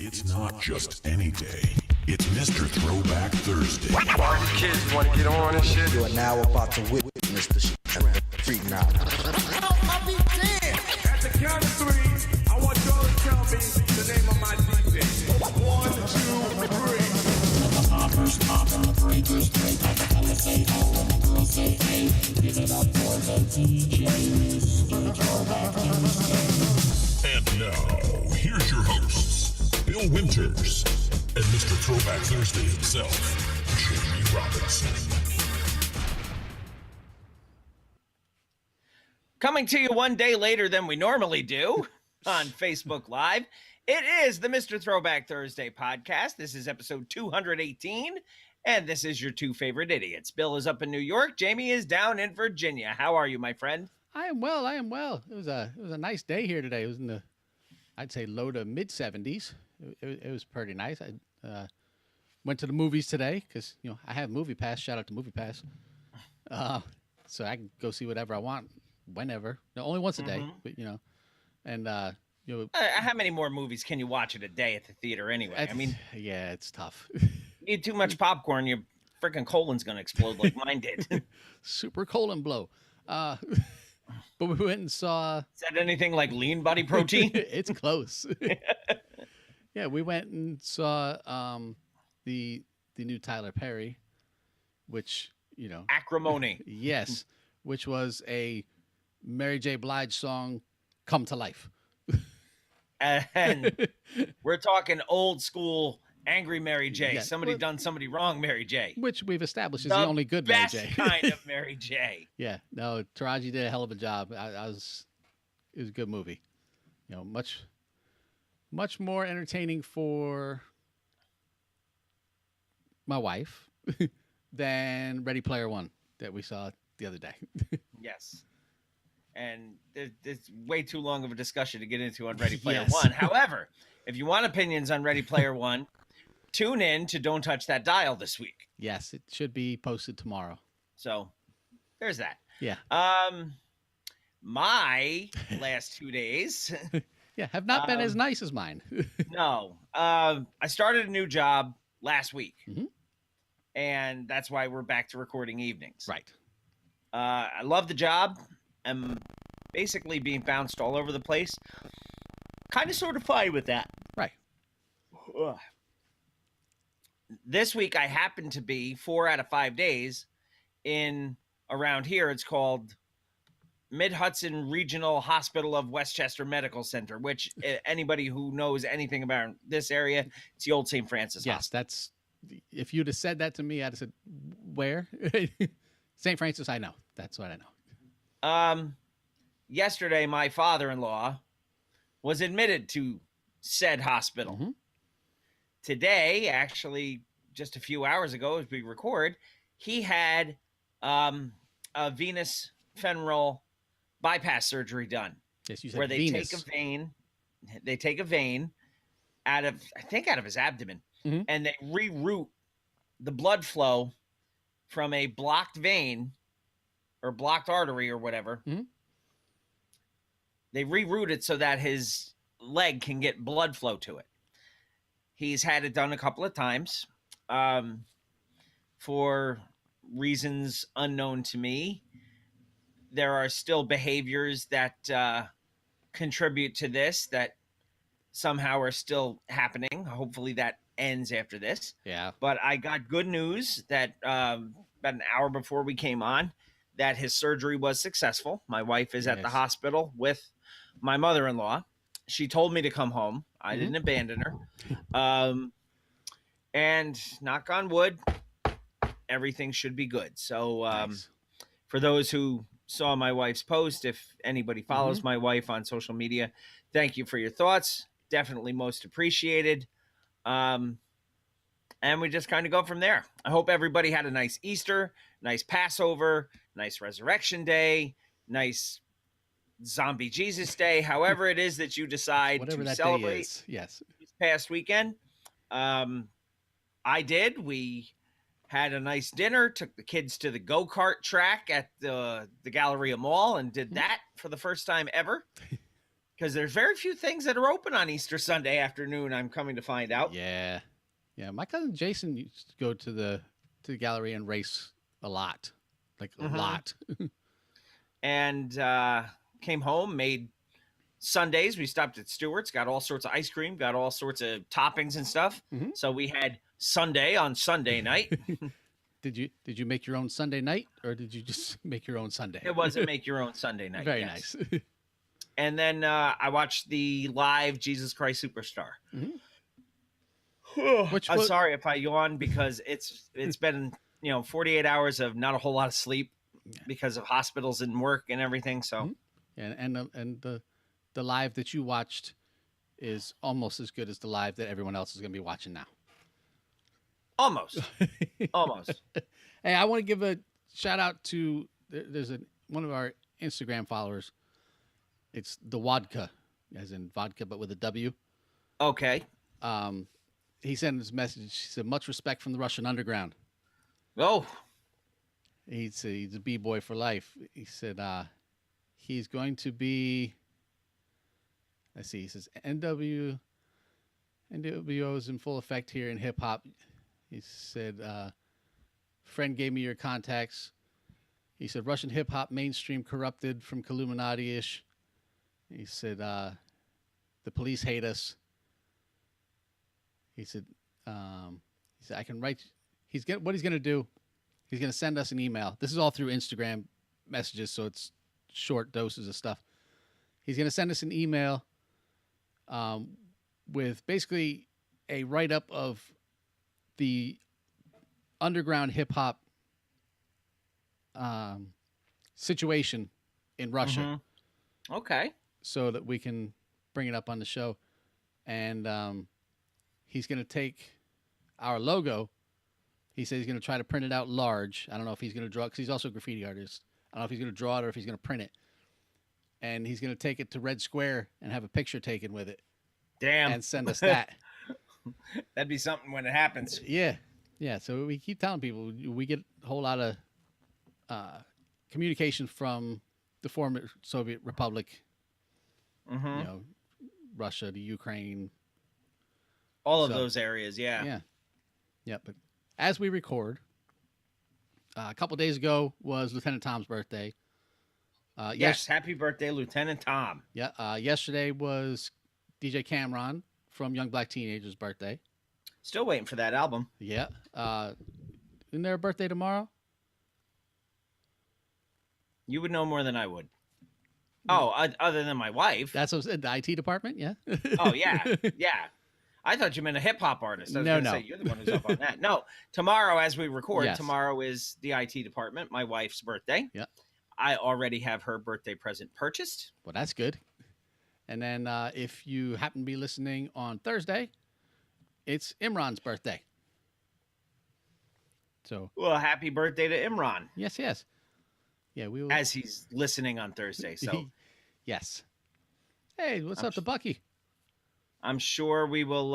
It's not just any day. It's Mr. Throwback Thursday. All these kids want to get on and shit. You are now about to witness the shit. Freak now. I'll be damned. At the count of three, I want y'all to tell me the name of my DJ. 1, 2, 3. And now, here's your hosts, Bill Winters and Mr. Throwback Thursday himself, Jamie Robinson. Coming to you one day later than we normally do on Facebook Live, it is the Mr. Throwback Thursday podcast. This is episode 218, and this is your two favorite idiots. Bill is up in New York. Jamie is down in Virginia. How are you, my friend? I am well. It was a nice day here today. It was in the, I'd say, low to mid 70s. It was pretty nice. I went to the movies today because, I have Movie Pass. Shout out to Movie Pass. So I can go see whatever I want, whenever. No, only once a day, but, and, how many more movies can you watch in a day at the theater anyway? Yeah, it's tough. You eat too much popcorn, your freaking colon's going to explode like mine did. Super colon blow. But we went and saw. Is that anything like lean body protein? It's close. Yeah, we went and saw the new Tyler Perry, which Acrimony. Yes, which was a Mary J. Blige song come to life. And we're talking old school angry Mary J. Yeah. Somebody done somebody wrong, Mary J. Which we've established is the only good Mary best J. kind of Mary J. Yeah, no, Taraji did a hell of a job. It was a good movie. Much more entertaining for my wife than Ready Player One that we saw the other day. Yes. And there's way too long of a discussion to get into on Ready Player Yes. One. However, if you want opinions on Ready Player One, tune in to Don't Touch That Dial this week. Yes, it should be posted tomorrow. So there's that. Yeah. My last 2 days. Yeah, have not been as nice as mine. No. I started a new job last week. Mm-hmm. And that's why we're back to recording evenings. Right. I love the job. I'm basically being bounced all over the place. Kind of sort of fine with that. Right. Ugh. This week I happened to be 4 out of 5 days in around here. It's called Mid-Hudson Regional Hospital of Westchester Medical Center, which anybody who knows anything about this area, it's the old St. Francis Hospital. If you'd have said that to me, I'd have said, where? St. Francis, I know. That's what I know. Yesterday, my father-in-law was admitted to said hospital. Mm-hmm. Today, actually, just a few hours ago, as we record, he had a venous femoral bypass surgery done. Yes, you said where they venous. take a vein out of his abdomen, mm-hmm. and they reroute the blood flow from a blocked vein or blocked artery or whatever. Mm-hmm. They reroute it so that his leg can get blood flow to it. He's had it done a couple of times for reasons unknown to me. There are still behaviors that contribute to this that somehow are still happening. Hopefully that ends after this. Yeah. But I got good news that about an hour before we came on, that his surgery was successful. My wife is at the hospital with my mother-in-law. She told me to come home. I didn't abandon her. And knock on wood, everything should be good. So Nice. For those who saw my wife's post, if anybody follows my wife on social media, thank you for your thoughts. Definitely most appreciated. And we just kind of go from there. I hope everybody had a nice Easter, nice Passover, nice Resurrection Day, nice Zombie Jesus Day, however it is that you decide Whatever to that celebrate day is. Yes. this past weekend. I did. We had a nice dinner, took the kids to the go-kart track at the Galleria Mall and did that for the first time ever. because there's very few things that are open on Easter Sunday afternoon. I'm coming to find out. Yeah. Yeah. My cousin Jason used to go to the gallery and race a lot. Like a lot. And came home, made Sundays. We stopped at Stewart's, got all sorts of ice cream, got all sorts of toppings and stuff. So we had Sunday on Sunday night. Did you make your own Sunday night, or did you just make your own Sunday? It was a make your own Sunday night. Very yes. nice. And then I watched the live Jesus Christ Superstar. I'm sorry if I yawn because it's been 48 hours of not a whole lot of sleep because of hospitals and work and everything. So and the live that you watched is almost as good as the live that everyone else is going to be watching now. Almost. Hey, I want to give a shout out to one of our Instagram followers. It's the Wadka, as in vodka, but with a W. Okay. He sent this message. He said, "Much respect from the Russian underground." Oh. He's a B-boy for life. He said he's going to be. Let's see. He says NWO is in full effect here in hip hop. He said, "Friend gave me your contacts." He said, "Russian hip hop mainstream corrupted from Illuminati-ish." He said, "The police hate us." He said, "I can write." What he's going to do. He's going to send us an email. This is all through Instagram messages, so it's short doses of stuff. He's going to send us an email with basically a write-up of the underground hip-hop situation in Russia. Okay. So that we can bring it up on the show. And he's going to take our logo. He said he's going to try to print it out large. I don't know if he's going to draw, because he's also a graffiti artist. I don't know if he's going to draw it or if he's going to print it. And he's going to take it to Red Square and have a picture taken with it. Damn. And send us that. That'd be something when it happens. Yeah. Yeah. So we keep telling people we get a whole lot of communication from the former Soviet Republic, Russia, the Ukraine. All of those areas. Yeah. Yeah. Yeah. But as we record, a couple days ago was Lieutenant Tom's birthday. Yes. Happy birthday, Lieutenant Tom. Yeah. Yesterday was DJ Cameron from Young Black Teenager's birthday. Still waiting for that album. Yeah. Isn't there a birthday tomorrow? You would know more than I would. Oh, other than my wife. That's what the IT department, yeah? Oh, yeah. Yeah. I thought you meant a hip-hop artist. I was going to say, you're the one who's up on that. No, tomorrow as we record, tomorrow is the IT department, my wife's birthday. Yeah. I already have her birthday present purchased. Well, that's good. And then if you happen to be listening on Thursday, it's Imran's birthday. So, well, happy birthday to Imran. Yes. Yeah, we will. As he's listening on Thursday. So, yes. Hey, what's up to Bucky? I'm sure we will.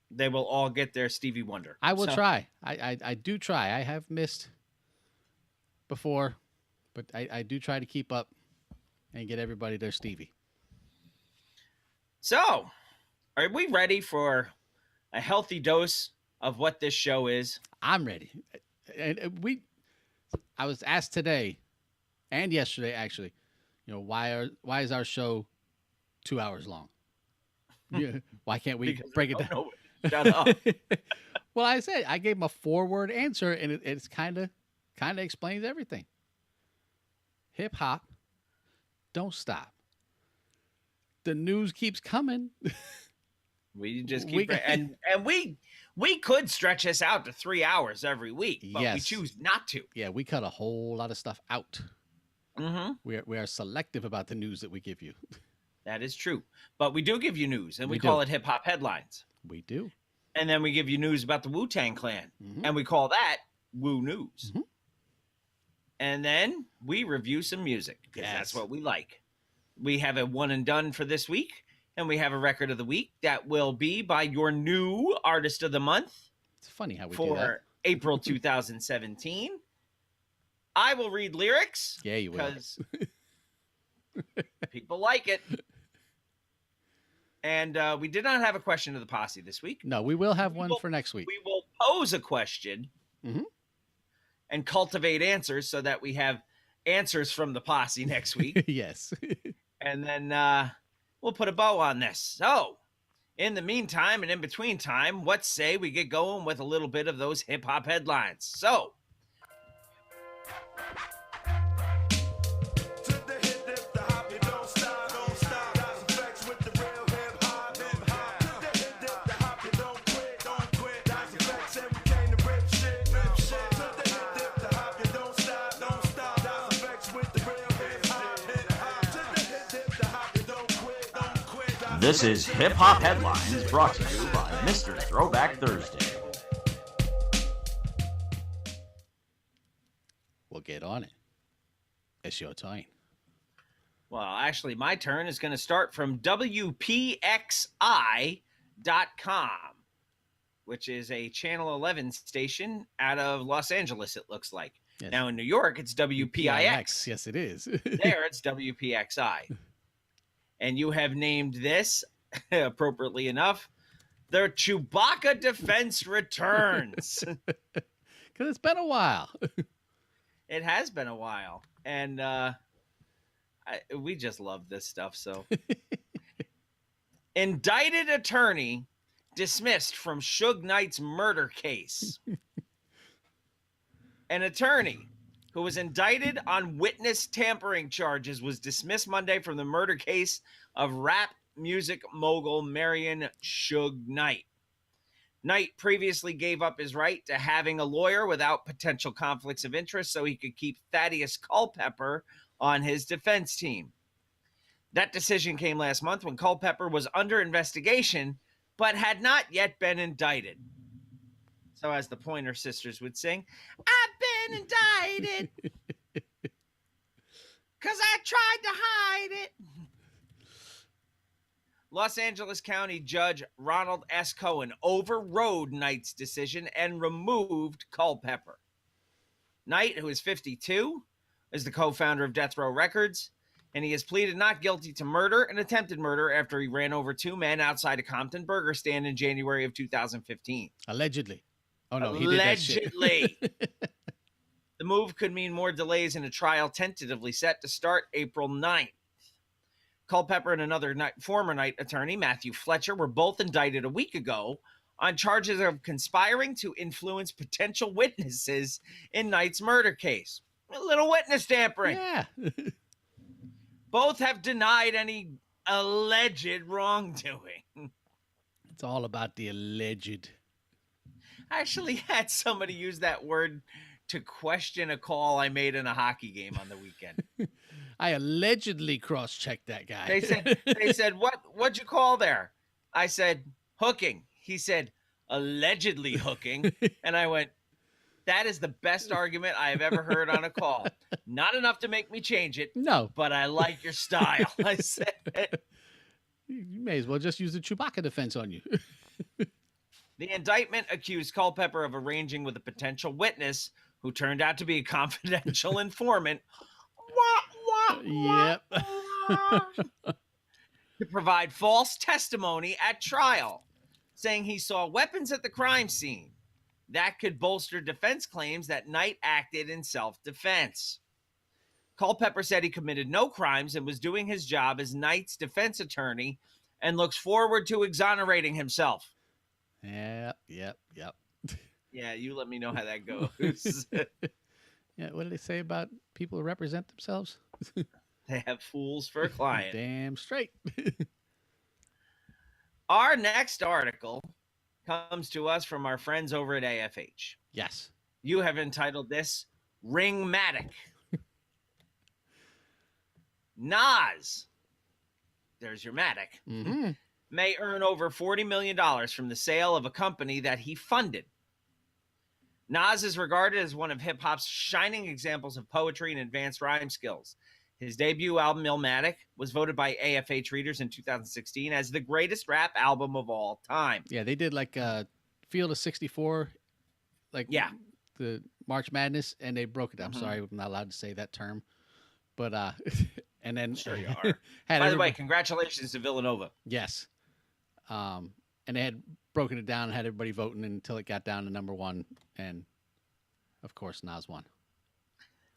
They will all get their Stevie Wonder. I will try. I do try. I have missed before, but I do try to keep up and get everybody their Stevie. So, are we ready for a healthy dose of what this show is? I'm ready. And I was asked today and yesterday, actually, why is our show 2 hours long? Yeah, why can't we break it down? Shut up. Well, I said I gave him a 4-word answer, and it's kind of explains everything. Hip hop, don't stop. The news keeps coming. We just keep and we could stretch this out to 3 hours every week, but we choose not to. Yeah, we cut a whole lot of stuff out. Mm-hmm. We are selective about the news that we give you. That is true, but we do give you news, and we call it hip hop headlines. We do, and then we give you news about the Wu-Tang Clan, and we call that Wu News. And then we review some music because that's what we like. We have a one and done for this week, and we have a record of the week that will be by your new artist of the month. It's funny how we do that. For April 2017. I will read lyrics. Yeah, you will. Because people like it. And we did not have a question of the posse this week. No, we will have one for next week. We will pose a question and cultivate answers so that we have answers from the posse next week. Yes. And then we'll put a bow on this. So, in the meantime and in between time, what say we get going with a little bit of those hip-hop headlines? So, This is Hip Hop Headlines, brought to you by Mr. Throwback Thursday. We'll get on it. It's your time. well, actually, my turn is going to start from WPXI.com, which is a Channel 11 station out of Los Angeles, it looks like. Yes. Now, in New York, it's WPIX. Yes, it is. There, it's WPXI. And you have named this, appropriately enough, the Chewbacca Defense Returns. Because it's been a while. It has been a while. And we just love this stuff. So, indicted attorney dismissed from Suge Knight's murder case. An attorney who was indicted on witness tampering charges was dismissed Monday from the murder case of rap music mogul Marion Suge Knight. Knight previously gave up his right to having a lawyer without potential conflicts of interest so he could keep Thaddeus Culpepper on his defense team. That decision came last month when Culpepper was under investigation but had not yet been indicted. So as the Pointer Sisters would sing, I've been indicted because I tried to hide it. Los Angeles County Judge Ronald S. Cohen overrode Knight's decision and removed Culpepper. Knight, who is 52, is the co-founder of Death Row Records, and he has pleaded not guilty to murder and attempted murder after he ran over two men outside a Compton burger stand in January of 2015. Allegedly. Oh, no, Allegedly. he did that shit. The move could mean more delays in a trial tentatively set to start April 9th. Culpepper and another former Knight attorney, Matthew Fletcher, were both indicted a week ago on charges of conspiring to influence potential witnesses in Knight's murder case. A little witness tampering. Yeah. Both have denied any alleged wrongdoing. It's all about the alleged. I actually had somebody use that word to question a call I made in a hockey game on the weekend. I allegedly cross-checked that guy. They said, what'd you call there? I said, hooking. He said, allegedly hooking. And I went, that is the best argument I have ever heard on a call. Not enough to make me change it. No. But I like your style. I said, You may as well just use the Chewbacca defense on you. the indictment accused Culpepper of arranging with a potential witness who turned out to be a confidential informant. Yep. To provide false testimony at trial, saying he saw weapons at the crime scene. That could bolster defense claims that Knight acted in self-defense. Culpepper said he committed no crimes and was doing his job as Knight's defense attorney and looks forward to exonerating himself. Yep. Yeah, you let me know how that goes. Yeah, what did they say about people who represent themselves? They have fools for a client. Damn straight. Our next article comes to us from our friends over at AFH. Yes. You have entitled this Ringmatic. Nas, there's your Matic, may earn over $40 million from the sale of a company that he funded. Nas is regarded as one of hip-hop's shining examples of poetry and advanced rhyme skills. His debut album, Illmatic, was voted by AFH readers in 2016 as the greatest rap album of all time. Yeah, they did like Field of 64, the March Madness, and they broke it up. Sorry, I'm not allowed to say that term. But, and then... Sure you are. By the way, congratulations to Villanova. Yes. And they had broken it down and had everybody voting until it got down to number one. And of course, Nas won.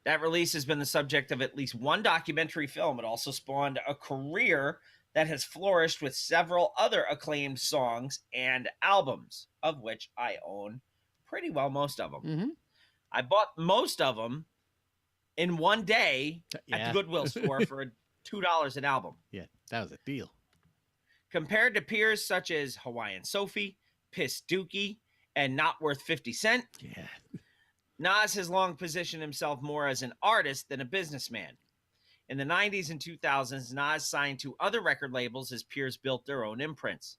That release has been the subject of at least one documentary film. It also spawned a career that has flourished with several other acclaimed songs and albums, of which I own pretty well most of them. Mm-hmm. I bought most of them in one day at the Goodwill store for $2 an album. Yeah, that was a deal. Compared to peers such as Hawaiian Sophie, Piss Dookie, and Not Worth 50 Cent, Yeah. Nas has long positioned himself more as an artist than a businessman. In the 90s and 2000s, Nas signed to other record labels as peers built their own imprints.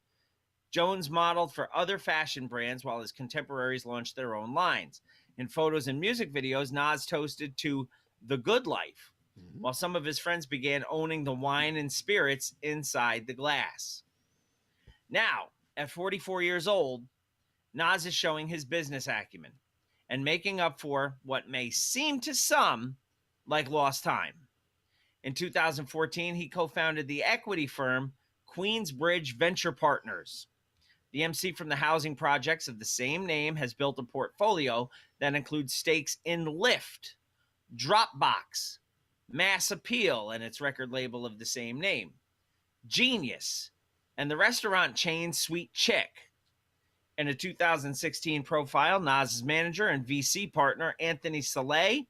Jones modeled for other fashion brands while his contemporaries launched their own lines. In photos and music videos, Nas toasted to the good life, while some of his friends began owning the wine and spirits inside the glass. Now, at 44 years old, Nas is showing his business acumen and making up for what may seem to some like lost time. In 2014, he co-founded the equity firm Queensbridge Venture Partners. The MC from the housing projects of the same name has built a portfolio that includes stakes in Lyft, Dropbox, Mass Appeal and its record label of the same name, Genius, and the restaurant chain Sweet Chick. In a 2016 profile, Nas's manager and VC partner, Anthony Saleh,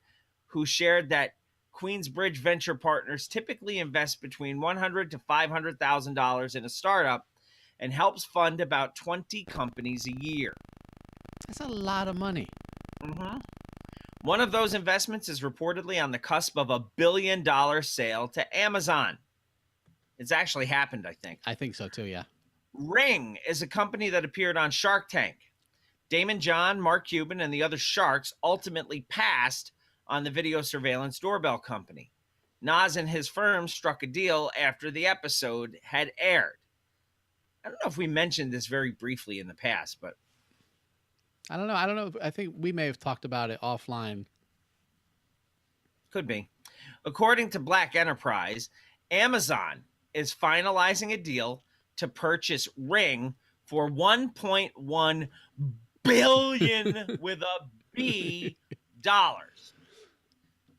who shared that Queensbridge Venture Partners typically invest between $100,000 to $500,000 in a startup and helps fund about 20 companies a year. That's a lot of money. Mm-hmm. One of those investments is reportedly on the cusp of $1 billion sale to Amazon. It's actually happened, I think. I think so too, yeah. Ring is a company that appeared on Shark Tank. Damon John, Mark Cuban, and the other sharks ultimately passed on the video surveillance doorbell company. Nas and his firm struck a deal after the episode had aired. I don't know if we mentioned this very briefly in the past, but I don't know. I think we may have talked about it offline. could be. According to Black Enterprise, Amazon is finalizing a deal to purchase Ring for $1.1 billion with a B dollars.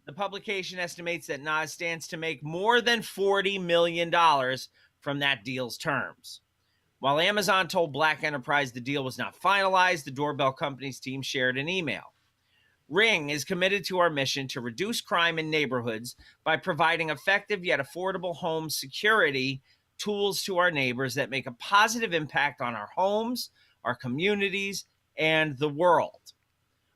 The publication estimates that Nas stands to make more than $40 million from that deal's terms. While Amazon told Black Enterprise the deal was not finalized, the doorbell company's team shared an email. Ring is committed to our mission to reduce crime in neighborhoods by providing effective yet affordable home security tools to our neighbors that make a positive impact on our homes, our communities, and the world.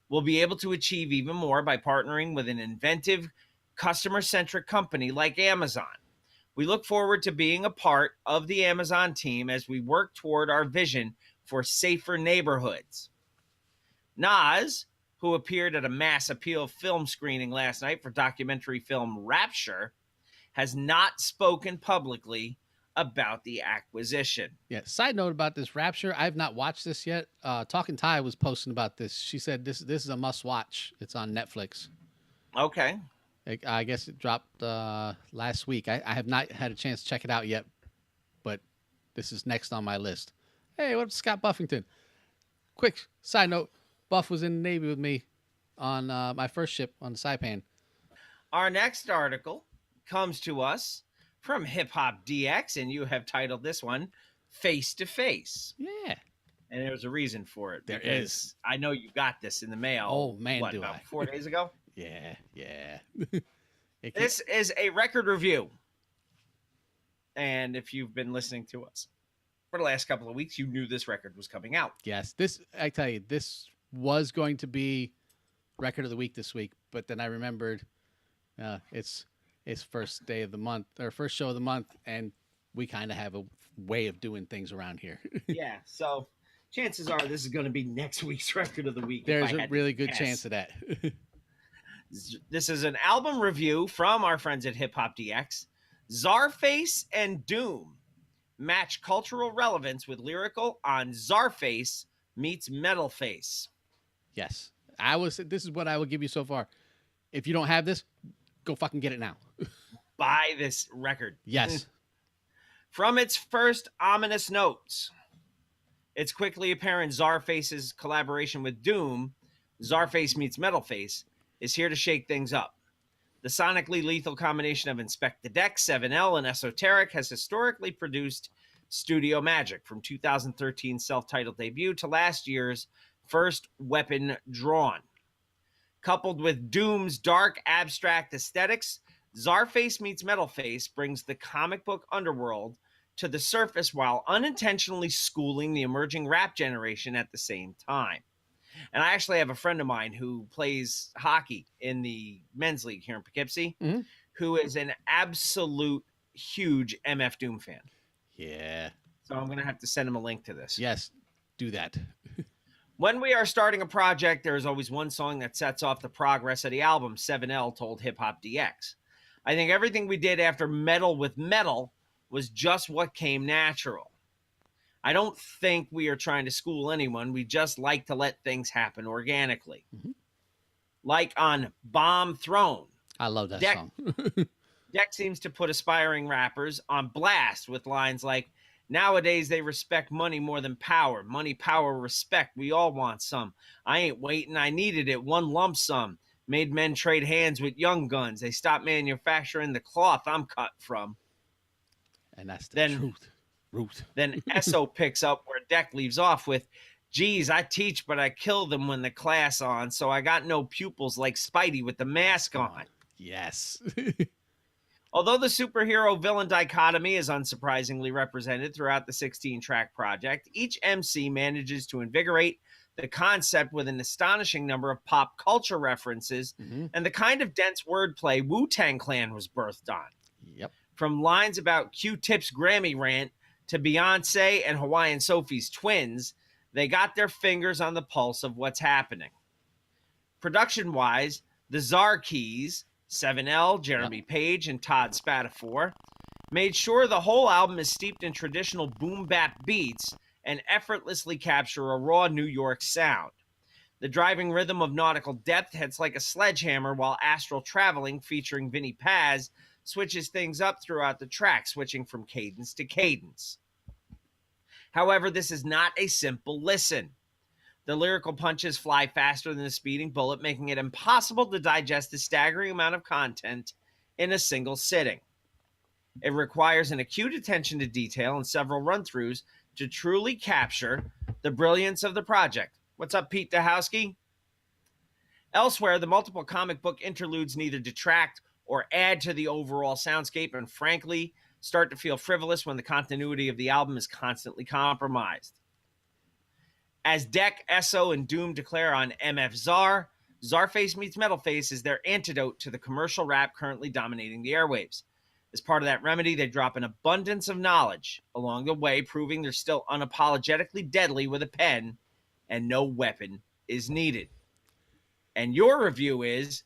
We'll be able to achieve even more by partnering with an inventive, customer-centric company like Amazon. We look forward to being a part of the Amazon team as we work toward our vision for safer neighborhoods. Nas, who appeared at a Mass Appeal film screening last night for documentary film Rapture, has not spoken publicly about the acquisition. Yeah. Side note about this Rapture, I've not watched this yet. Talking Ty was posting about this. She said this is a must watch. It's on Netflix. Okay. I guess it dropped last week. I have not had a chance to check it out yet, but this is next on my list. Hey, what's Scott Buffington? Quick side note, Buff was in the Navy with me on my first ship on the Saipan. Our next article comes to us from Hip Hop DX, and you have titled this one Face to Face. Yeah. And there's a reason for it. There because is. I know you got this in the mail. Oh, man, do about I. 4 days ago? Yeah. This is a record review. And if you've been listening to us for the last couple of weeks, you knew this record was coming out. Yes, I tell you, this was going to be record of the week this week, but then I remembered it's first day of the month or first show of the month, and we kind of have a way of doing things around here. Yeah, so chances are this is going to be next week's record of the week. There's a really good chance of that. This is an album review from our friends at Hip Hop DX. Czarface and Doom match cultural relevance with lyrical on Czarface meets Metalface. Yes. This is what I will give you so far. If you don't have this, go fucking get it now. Buy this record. Yes. From its first ominous notes, It's quickly apparent Czarface's collaboration with Doom, Czarface meets Metalface, is here to shake things up. The sonically lethal combination of Inspect the Deck, 7L, and Esoteric has historically produced studio magic, from 2013's self-titled debut to last year's first Weapon Drawn. Coupled with Doom's dark, abstract aesthetics, Czarface meets Metalface brings the comic book underworld to the surface while unintentionally schooling the emerging rap generation at the same time. And I actually have a friend of mine who plays hockey in the men's league here in Poughkeepsie, who is an absolute huge MF Doom fan. Yeah. So I'm going to have to send him a link to this. Yes, do that. When we are starting a project, there is always one song that sets off the progress of the album, 7L told Hip Hop DX. I think everything we did after Metal with Metal was just what came natural. I don't think we are trying to school anyone. We just like to let things happen organically. Like on Bomb Throne. I love that song. Deck seems to put aspiring rappers on blast with lines like, nowadays they respect money more than power. Money, power, respect. We all want some. I ain't waiting. I needed it. One lump sum. Made men trade hands with young guns. They stopped manufacturing the cloth I'm cut from. And that's the truth. Then Esso picks up where Deck leaves off with, geez, I teach, but I kill them when the class on, so I got no pupils like Spidey with the mask on. Yes. Although the superhero-villain dichotomy is unsurprisingly represented throughout the 16-track project, each MC manages to invigorate the concept with an astonishing number of pop culture references and the kind of dense wordplay Wu-Tang Clan was birthed on. Yep. From lines about Q-Tip's Grammy rant to Beyonce and Hawaiian Sophie's twins, they got their fingers on the pulse of what's happening. Production-wise, the Czar Keys, 7L, Jeremy Page, and Todd Spatafor made sure the whole album is steeped in traditional boom-bap beats and effortlessly capture a raw New York sound. The driving rhythm of Nautical Depth hits like a sledgehammer, while Astral Traveling, featuring Vinnie Paz, switches things up throughout the track, switching from cadence to cadence. However, this is not a simple listen. The lyrical punches fly faster than a speeding bullet, making it impossible to digest the staggering amount of content in a single sitting. It requires an acute attention to detail and several run-throughs to truly capture the brilliance of the project. What's up, Pete Dahowski? Elsewhere, the multiple comic book interludes neither detract or add to the overall soundscape, and frankly, start to feel frivolous when the continuity of the album is constantly compromised. As Deck, Esso, and Doom declare on MF Czar, Czarface meets Metalface is their antidote to the commercial rap currently dominating the airwaves. As part of that remedy, they drop an abundance of knowledge along the way, proving they're still unapologetically deadly with a pen, and no weapon is needed. And your review is,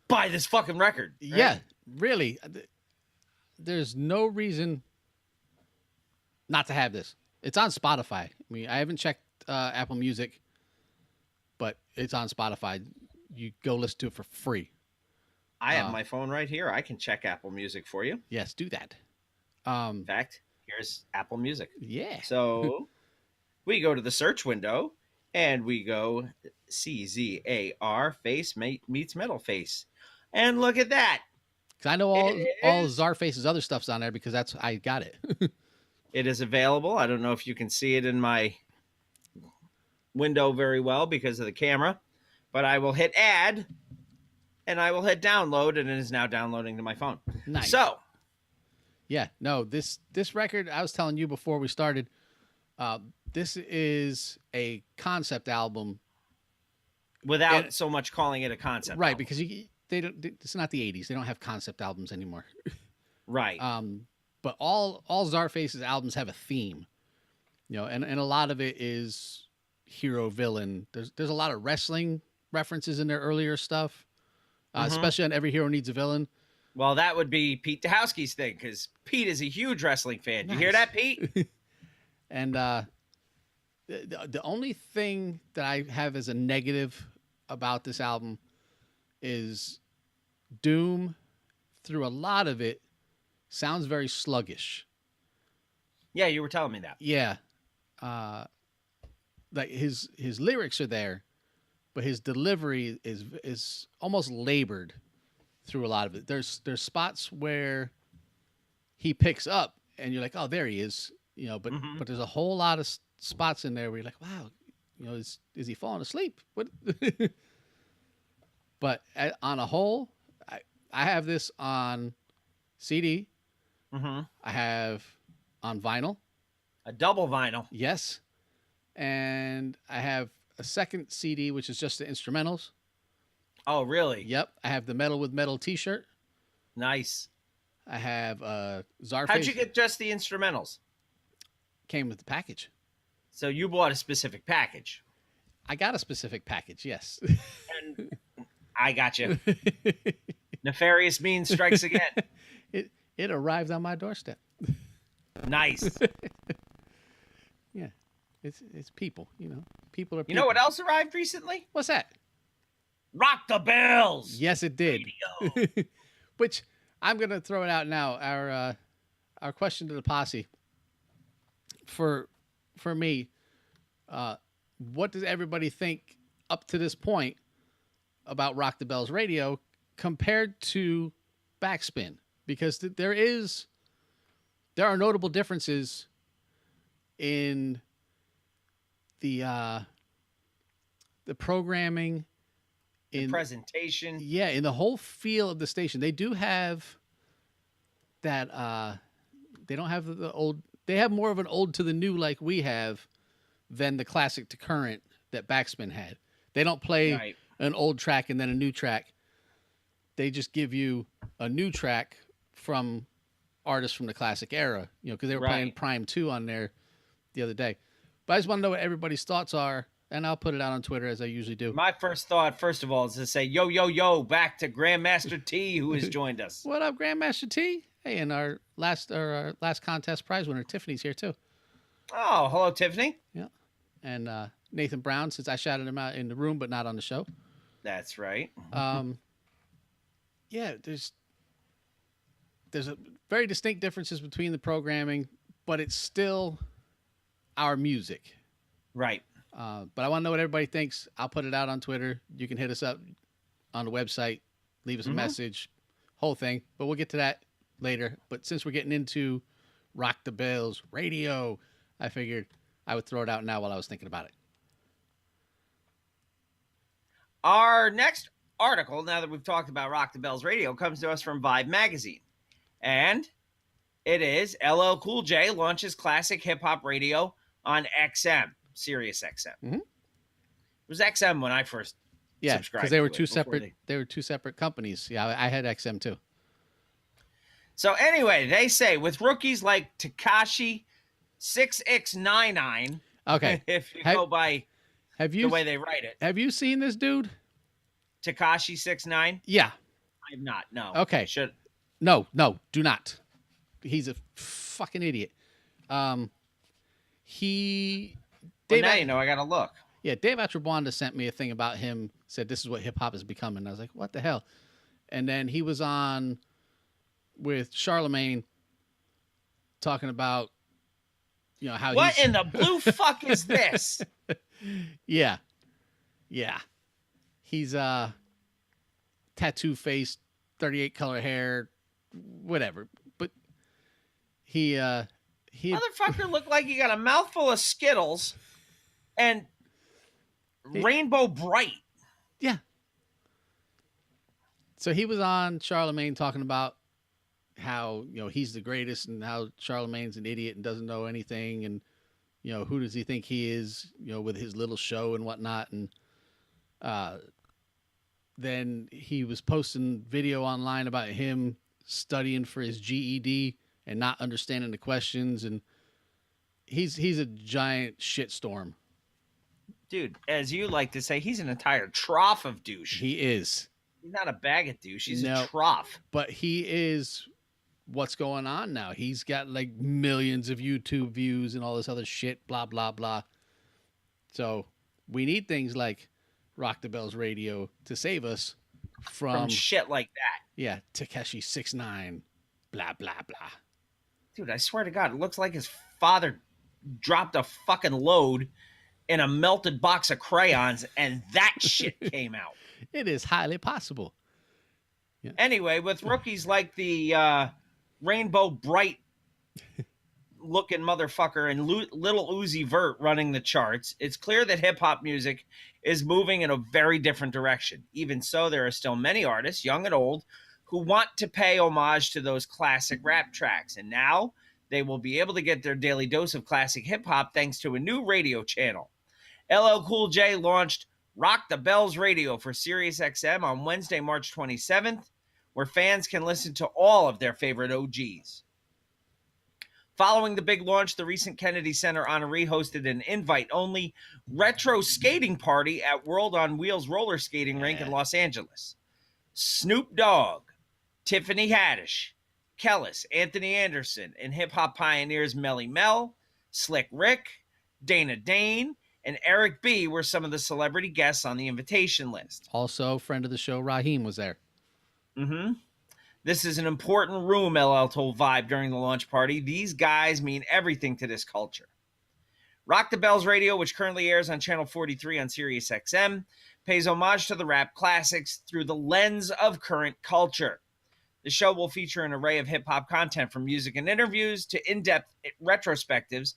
buy this fucking record. Right? Yeah, really. There's no reason not to have this. It's on Spotify. I mean, I haven't checked Apple Music, but it's on Spotify. You go listen to it for free. I have my phone right here. I can check Apple Music for you. Yes, do that. In fact, here's Apple Music. Yeah. So we go to the search window and we go CZAR Face meets Metal Face. And look at that. Because I know all Czarface's other stuff's on there because I got it. It is available. I don't know if you can see it in my window very well because of the camera, but I will hit add and I will hit download, and it is now downloading to my phone. Nice. So, yeah, no, this record, I was telling you before we started, this is a concept album without so much calling it a concept right, album. because it's not the 80s. They don't have concept albums anymore. Right. But all Czarface's albums have a theme, and a lot of it is hero villain. There's a lot of wrestling references in their earlier stuff, especially on Every Hero Needs a Villain. Well, that would be Pete Dahowski's thing, because Pete is a huge wrestling fan. Nice. You hear that, Pete? And the only thing that I have as a negative about this album is Doom, through a lot of it, sounds very sluggish. Yeah, you were telling me that. Yeah. like his lyrics are there, but his delivery is almost labored through a lot of it. There's spots where he picks up and you're like, oh, there he is, but there's a whole lot of spots in there where you're like, wow, is he falling asleep? What? But on a whole, I have this on CD. Mm-hmm. I have on vinyl. A double vinyl. Yes. And I have a second CD, which is just the instrumentals. Oh, really? Yep. I have the Metal with Metal t-shirt. Nice. I have Czarface. How'd you get just the instrumentals? Came with the package. So you bought a specific package. I got a specific package, yes. And I got you. Nefarious means strikes again. It arrived on my doorstep. Nice. Yeah. It's people, People are people. You know what else arrived recently? What's that? Rock the Bells. Yes, it did. Which I'm going to throw it out now. Our question to the posse. For me, what does everybody think up to this point about Rock the Bells Radio compared to Backspin? Because there are notable differences in the programming, in the presentation. Yeah, in the whole feel of the station. They do have that. They don't have the old. They have more of an old to the new like we have than the classic to current that Backspin had. They don't play an old track and then a new track. They just give you a new track from artists from the classic era, because they were playing Prime 2 on there the other day. But I just want to know what everybody's thoughts are, and I'll put it out on Twitter as I usually do. My first thought, first of all, is to say, yo, back to Grandmaster T, who has joined us. What up, Grandmaster T? Hey, and our last contest prize winner, Tiffany's here too. Oh, hello, Tiffany. Yeah. And Nathan Brown, since I shouted him out in the room, but not on the show. That's right. Yeah, there's a very distinct differences between the programming, but it's still our music. Right. But I want to know what everybody thinks. I'll put it out on Twitter. You can hit us up on the website, leave us a message, whole thing. But we'll get to that later. But since we're getting into Rock the Bells Radio, I figured I would throw it out now while I was thinking about it. Our next article, now that we've talked about Rock the Bells Radio, comes to us from Vibe Magazine. And it is LL Cool J launches classic hip-hop radio on XM, Sirius XM. Mm-hmm. It was XM when I first subscribed. Because they were to two it separate. They were two separate companies. Yeah, I had XM too. So anyway, they say with rookies like Tekashi 6X99. Okay. If you go by the way they write it. Have you seen this dude? Tekashi 6ix9ine? Yeah. I have not. No. Okay. Should. No, do not. He's a fucking idiot. Now Dave, you know I gotta look. Yeah, Dave Atrabwanda sent me a thing about him, said this is what hip hop is becoming. I was like, what the hell? And then he was on with Charlemagne talking about, how what in the blue fuck is this? Yeah. He's tattoo face, 38 color hair, whatever. But he motherfucker looked like he got a mouthful of Skittles and Rainbow Bright. Yeah. So he was on Charlemagne talking about how, he's the greatest and how Charlemagne's an idiot and doesn't know anything. And, who does he think he is, with his little show and whatnot. And then he was posting video online about him studying for his GED and not understanding the questions. And he's a giant shitstorm. Dude, as you like to say, he's an entire trough of douche. He is. He's not a bag of douche. He's a trough. But he is what's going on now. He's got like millions of YouTube views and all this other shit, blah, blah, blah. So we need things like Rock the Bells Radio to save us from shit like that. Yeah, Tekashi 6ix9ine, blah, blah, blah. Dude, I swear to God, it looks like his father dropped a fucking load in a melted box of crayons and that shit came out. It is highly possible. Yeah. Anyway, with rookies like the Rainbow Bright looking motherfucker and Little Uzi Vert running the charts, it's clear that hip hop music is moving in a very different direction. Even so, there are still many artists, young and old, who want to pay homage to those classic rap tracks. And now they will be able to get their daily dose of classic hip hop thanks to a new radio channel. LL Cool J launched Rock the Bells Radio for SiriusXM on Wednesday, March 27th, where fans can listen to all of their favorite OGs. Following the big launch, the recent Kennedy Center honoree hosted an invite-only retro skating party at World on Wheels roller skating rink in Los Angeles. Snoop Dogg, Tiffany Haddish, Kellis, Anthony Anderson, and hip-hop pioneers Melly Mel, Slick Rick, Dana Dane, and Eric B. were some of the celebrity guests on the invitation list. Also, friend of the show, Raheem, was there. Mm-hmm. This is an important room, LL told Vibe during the launch party. These guys mean everything to this culture. Rock the Bells Radio, which currently airs on Channel 43 on SiriusXM, pays homage to the rap classics through the lens of current culture. The show will feature an array of hip-hop content from music and interviews to in-depth retrospectives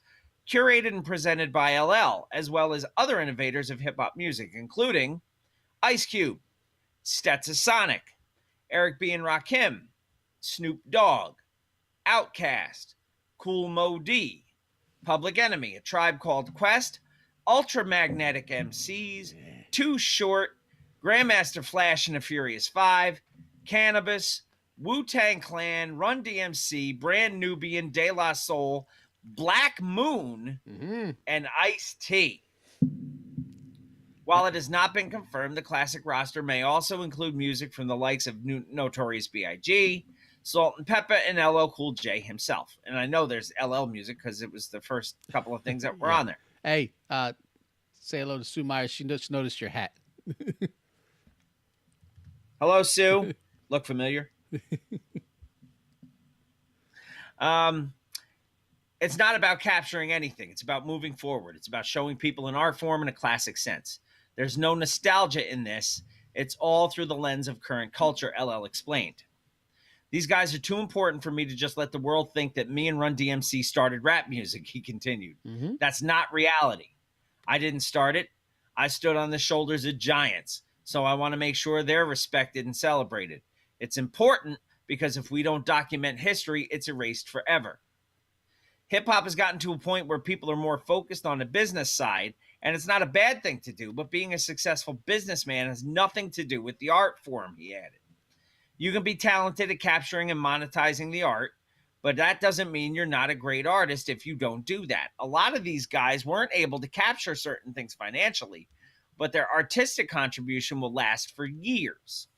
curated and presented by LL, as well as other innovators of hip-hop music, including Ice Cube, Stetsasonic, Eric B. and Rakim, Snoop Dogg, Outkast, Kool Moe Dee, Public Enemy, A Tribe Called Quest, Ultramagnetic MCs, Too Short, Grandmaster Flash and the Furious 5, Cannabis, Wu-Tang Clan, Run DMC, Brand Nubian, De La Soul, Black Moon, and Ice-T. While it has not been confirmed, the classic roster may also include music from the likes of Notorious B.I.G., Salt and Pepper, and LL Cool J himself. And I know there's LL music because it was the first couple of things that were on there. Hey, say hello to Sue Meyer. She just noticed your hat. Hello, Sue. Look familiar? It's not about capturing anything. It's about moving forward. It's about showing people an art form in a classic sense. There's no nostalgia in this. It's all through the lens of current culture, LL explained. These guys are too important for me to just let the world think that me and Run DMC started rap music, he continued. That's not reality. I didn't start it. I stood on the shoulders of giants, so I want to make sure they're respected and celebrated. It's important because if we don't document history, it's erased forever. Hip-hop has gotten to a point where people are more focused on the business side, and it's not a bad thing to do, but being a successful businessman has nothing to do with the art form, he added. You can be talented at capturing and monetizing the art, but that doesn't mean you're not a great artist if you don't do that. A lot of these guys weren't able to capture certain things financially, but their artistic contribution will last for years.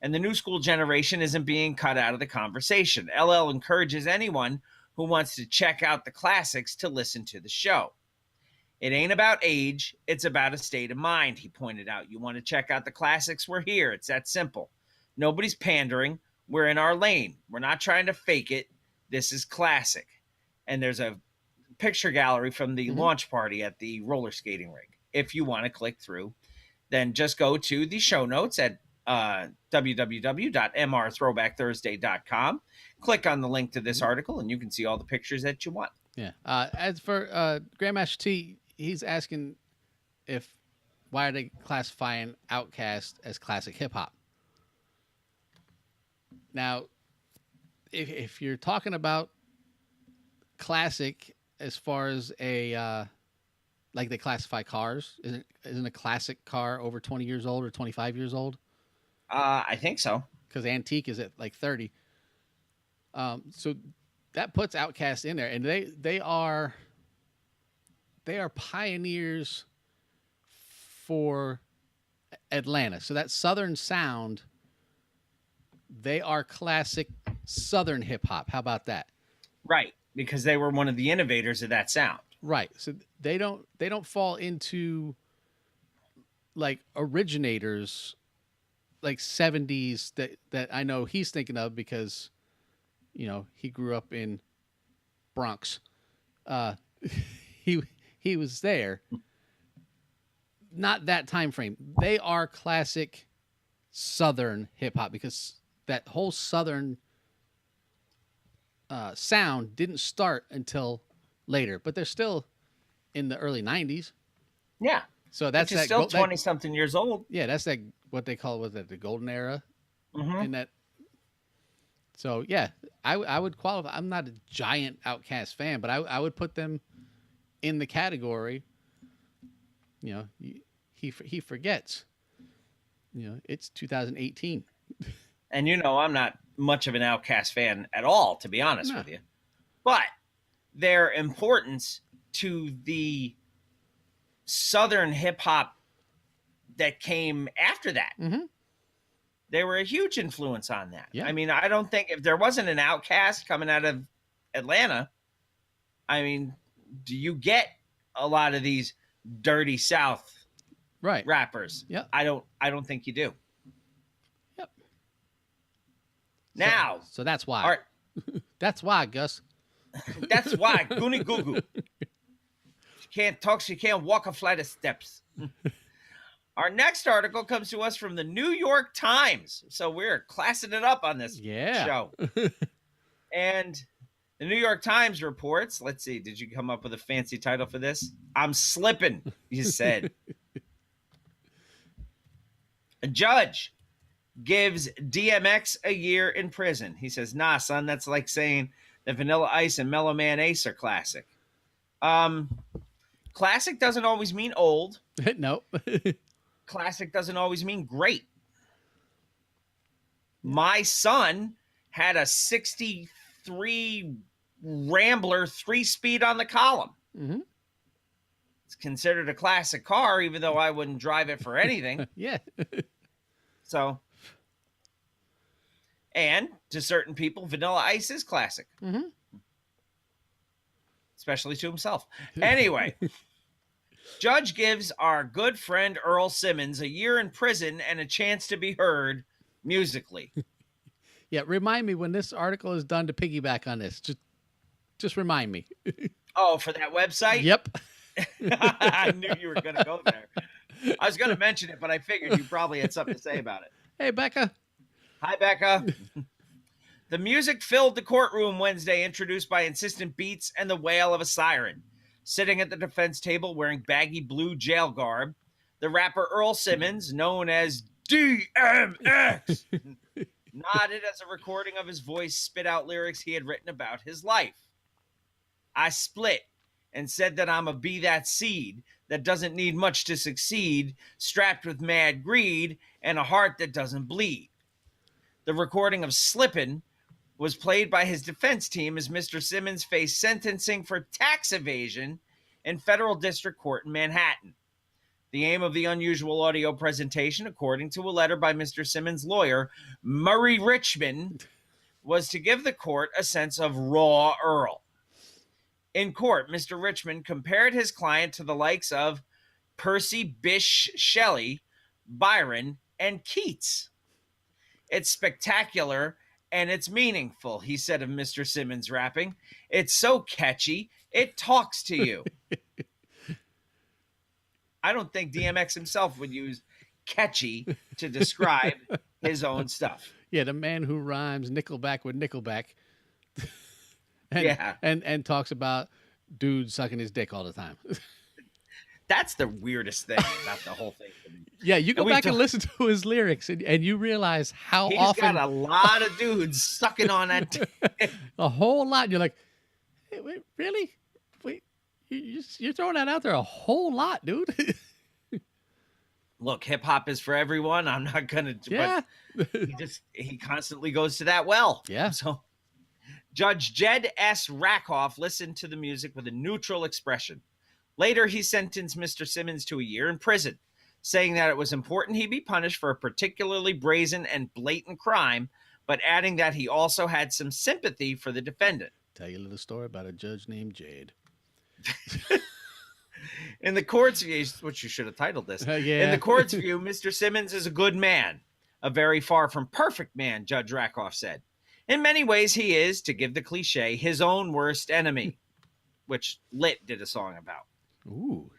And the new school generation isn't being cut out of the conversation. LL encourages anyone who wants to check out the classics to listen to the show. It ain't about age, it's about a state of mind, he pointed out. You want to check out the classics? We're here. It's that simple. Nobody's pandering. We're in our lane. We're not trying to fake it. This is classic. And there's a picture gallery from the launch party at the roller skating rink. If you want to click through, then just go to the show notes at www.mrthrowbackthursday.com. Click on the link to this article, and you can see all the pictures that you want. Yeah. As for Grandmaster T, he's asking why are they classifying Outkast as classic hip hop? Now, if you're talking about classic as far as a like they classify cars, isn't a classic car over 20 years old or 25 years old? I think so. Because antique is at like 30. So that puts Outkast in there, and they are pioneers for Atlanta. So that Southern sound, they are classic Southern hip hop. How about that? Right, because they were one of the innovators of that sound. Right. So they don't fall into like originators like 70s that I know he's thinking of because, you know, he grew up in Bronx. He was there. not that time frame. They are classic Southern hip hop because that whole Southern sound didn't start until later, but they're still in the early 90s. Yeah. So that's Which is still 20-something years old. Yeah, that's that what they call, was that the golden era? Mm-hmm. In that. So yeah, I would qualify. I'm not a giant Outkast fan, but I would put them in the category. You know, he forgets. You know, it's 2018. And you know, I'm not much of an Outkast fan at all, to be honest with you. But their importance to the Southern hip hop that came after that. Mm-hmm. They were a huge influence on that. Yeah. I mean, I don't think if there wasn't an Outkast coming out of Atlanta, I mean, do you get a lot of these dirty South rappers? Yeah. I don't think you do. Yep. Now, so that's why. That's why, Gus. That's why. Goonie goo goo. She can't talk. She can't walk a flight of steps. Our next article comes to us from the New York Times. So we're classing it up on this show. And the New York Times reports, let's see, did you come up with a fancy title for this? I'm slipping, you said. A judge gives DMX a year in prison. He says, nah, son, that's like saying that Vanilla Ice and Mellow Man Ace are classic. Classic doesn't always mean old. Nope. Classic doesn't always mean great. My son had a 63 Rambler 3-speed on the column. Mm-hmm. It's considered a classic car, even though I wouldn't drive it for anything. Yeah. So, and to certain people, Vanilla Ice is classic. Mm-hmm. Especially to himself. Anyway, judge gives our good friend Earl Simmons a year in prison and a chance to be heard musically. Yeah, remind me when this article is done to piggyback on this. Just remind me. Oh, for that website? Yep. I knew you were going to go there. I was going to mention it, but I figured you probably had something to say about it. Hey, Becca. Hi, Becca. The music filled the courtroom Wednesday, introduced by insistent beats and the wail of a siren. Sitting at the defense table wearing baggy blue jail garb, the rapper Earl Simmons, known as DMX, nodded as a recording of his voice spit out lyrics he had written about his life. I split and said that I'm a be that seed that doesn't need much to succeed, strapped with mad greed and a heart that doesn't bleed. The recording of Slippin' was played by his defense team as Mr. Simmons faced sentencing for tax evasion in federal district court in Manhattan. The aim of the unusual audio presentation, according to a letter by Mr. Simmons' lawyer, Murray Richmond, was to give the court a sense of raw Earl. In court, Mr. Richmond compared his client to the likes of Percy Bysshe Shelley, Byron, and Keats. It's spectacular and it's meaningful, he said of Mr. Simmons' rapping. It's so catchy, it talks to you. I don't think DMX himself would use catchy to describe his own stuff. Yeah, the man who rhymes Nickelback with Nickelback. And talks about dudes sucking his dick all the time. That's the weirdest thing about the whole thing. Yeah, you go back and listen to his lyrics, and you realize how he's often... got a lot of dudes sucking on that dick. A whole lot. And you're like, hey, wait, really? Wait, you're throwing that out there a whole lot, dude. Look, hip-hop is for everyone. I'm not going to... Yeah. But he constantly goes to that well. Yeah. So Judge Jed S. Rakoff listened to the music with a neutral expression. Later, he sentenced Mr. Simmons to a year in prison, saying that it was important he be punished for a particularly brazen and blatant crime, but adding that he also had some sympathy for the defendant. Tell you a little story about a judge named Jade. In the court's view, which you should have titled this. Yeah. In the court's view, Mr. Simmons is a good man, a very far from perfect man, Judge Rakoff said. In many ways, he is, to give the cliche, his own worst enemy, which Lit did a song about. Ooh.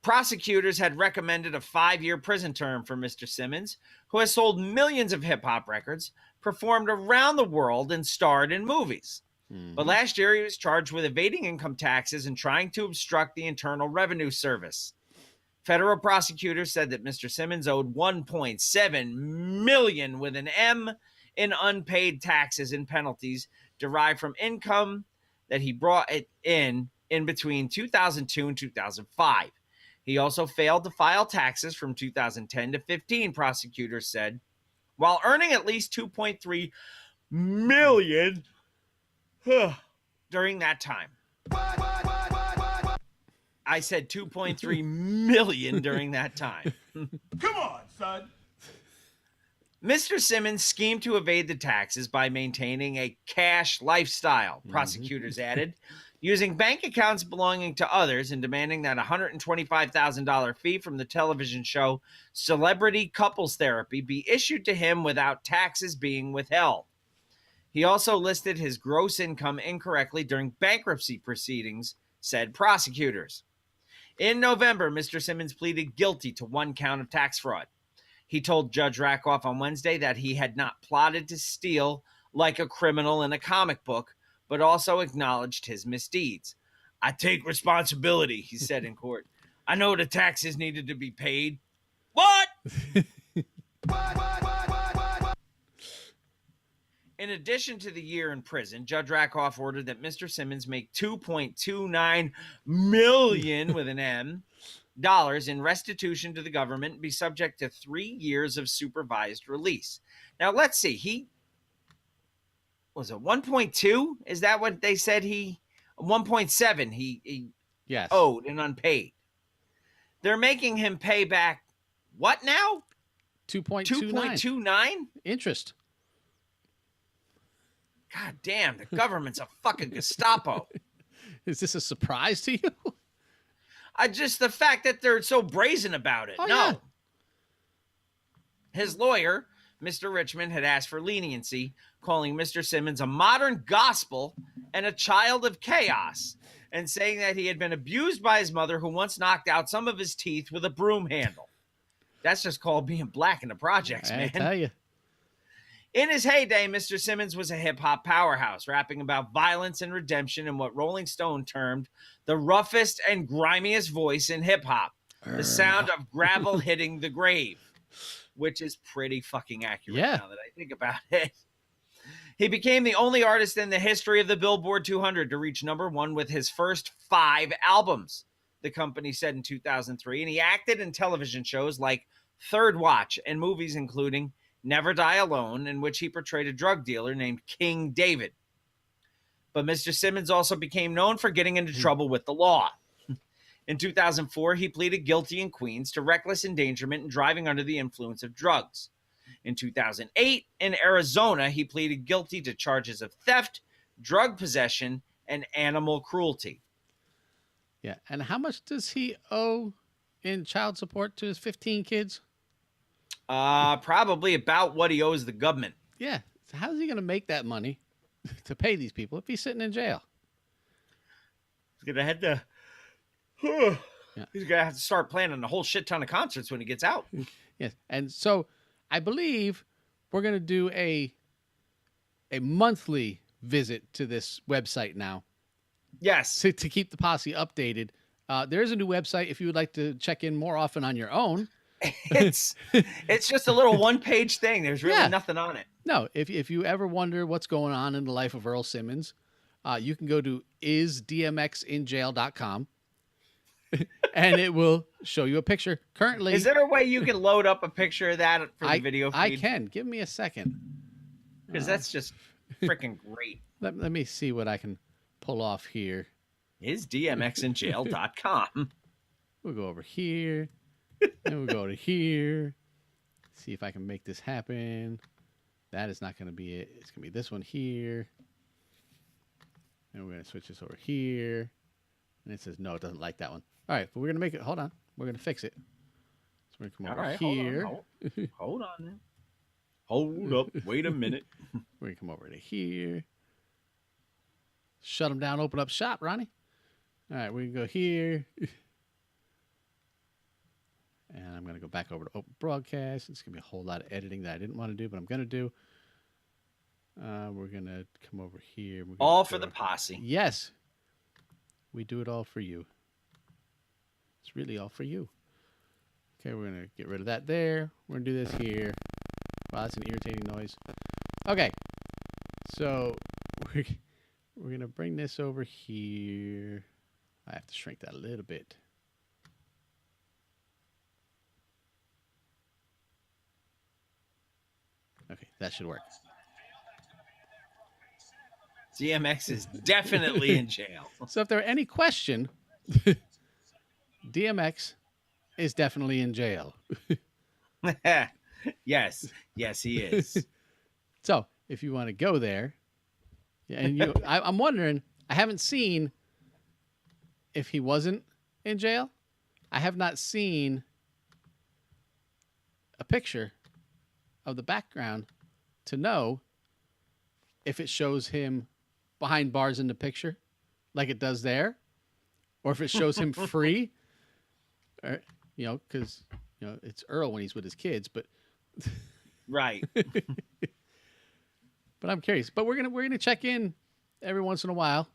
Prosecutors had recommended a 5-year prison term for Mr. Simmons, who has sold millions of hip-hop records, performed around the world, and starred in movies. But last year, he was charged with evading income taxes and trying to obstruct the Internal Revenue Service. Federal prosecutors said that Mr. Simmons owed $1.7 million with an M in unpaid taxes and penalties derived from income that he brought in between 2002 and 2005. He also failed to file taxes from 2010 to 15, prosecutors said, while earning at least $2.3 million during that time. I said 2.3 million during that time. Come on, son. Mr. Simmons schemed to evade the taxes by maintaining a cash lifestyle, prosecutors added, using bank accounts belonging to others and demanding that $125,000 fee from the television show Celebrity Couples Therapy be issued to him without taxes being withheld. He also listed his gross income incorrectly during bankruptcy proceedings, said prosecutors. In November, Mr. Simmons pleaded guilty to 1 count of tax fraud. He told Judge Rakoff on Wednesday that he had not plotted to steal like a criminal in a comic book, but also acknowledged his misdeeds. I take responsibility, he said in court. I know the taxes needed to be paid. What? In addition to the year in prison, Judge Rakoff ordered that Mr. Simmons make $2.29 million with an M dollars in restitution to the government and be subject to 3 years of supervised release. Now, let's see. He was it 1.2? Is that what they said? 1.7 he Yes. owed and unpaid. They're making him pay back what now? 2.29. 2.29? Interest. God damn, the government's a fucking Gestapo. Is this a surprise to you? The fact that they're so brazen about it. Oh, No. yeah. His lawyer, Mr. Richmond, had asked for leniency, calling Mr. Simmons a modern gospel and a child of chaos, and saying that he had been abused by his mother, who once knocked out some of his teeth with a broom handle. That's just called being black in the projects, I man. tell you. In his heyday, Mr. Simmons was a hip-hop powerhouse, rapping about violence and redemption in what Rolling Stone termed the roughest and grimiest voice in hip-hop, the sound of gravel hitting the grave, which is pretty fucking accurate now that I think about it. He became the only artist in the history of the Billboard 200 to reach #1 with his first 5 albums, the company said in 2003, and he acted in television shows like Third Watch and movies including Never Die Alone, in which he portrayed a drug dealer named King David. But Mr. Simmons also became known for getting into trouble with the law. In 2004, he pleaded guilty in Queens to reckless endangerment and driving under the influence of drugs. In 2008, in Arizona, he pleaded guilty to charges of theft, drug possession, and animal cruelty. Yeah. And how much does he owe in child support to his 15 kids? Probably about what he owes the government. Yeah. So how's he going to make that money to pay these people if he's sitting in jail? He's gonna have to. He's gonna have to start planning a whole shit ton of concerts when he gets out. Yes. And so I believe we're going to do a monthly visit to this website now Yes. to keep the posse updated. There is a new website if you would like to check in more often on your own. It's just a little one-page thing. There's really nothing on it. No, if you ever wonder what's going on in the life of Earl Simmons, you can go to isdmxinjail.com and it will show you a picture. Currently, Is there a way you can load up a picture of that for the video feed? I can. Give me a second. Because that's just freaking great. Let me see what I can pull off here. isdmxinjail.com. We'll go over here. Then we'll go to here. See if I can make this happen. That is not going to be it. It's going to be this one here. And we're going to switch this over here. And it says, no, it doesn't like that one. All right, but we're going to make it. Hold on. We're going to fix it. So we're going to come over here. Hold on now. Hold up. Wait a minute. We're going to come over to here. Shut them down. Open up shop, Ronnie. All right, we can go here. go back over to open broadcast. It's going to be a whole lot of editing that I didn't want to do, but I'm going to do. We're going to come over here. All for the posse. Yes. We do it all for you. It's really all for you. Okay, we're going to get rid of that there. We're going to do this here. Wow, that's an irritating noise. Okay. So we're going to bring this over here. I have to shrink that a little bit. Okay, that should work. DMX is definitely in jail. So if there are any question, DMX is definitely in jail. Yes, he is. So if you want to go there, and I'm wondering, I haven't seen if he wasn't in jail. I have not seen a picture of the background to know if it shows him behind bars in the picture like it does there, or if it shows him free, or, because it's Earl when he's with his kids, but right. But I'm curious. But we're gonna check in every once in a while,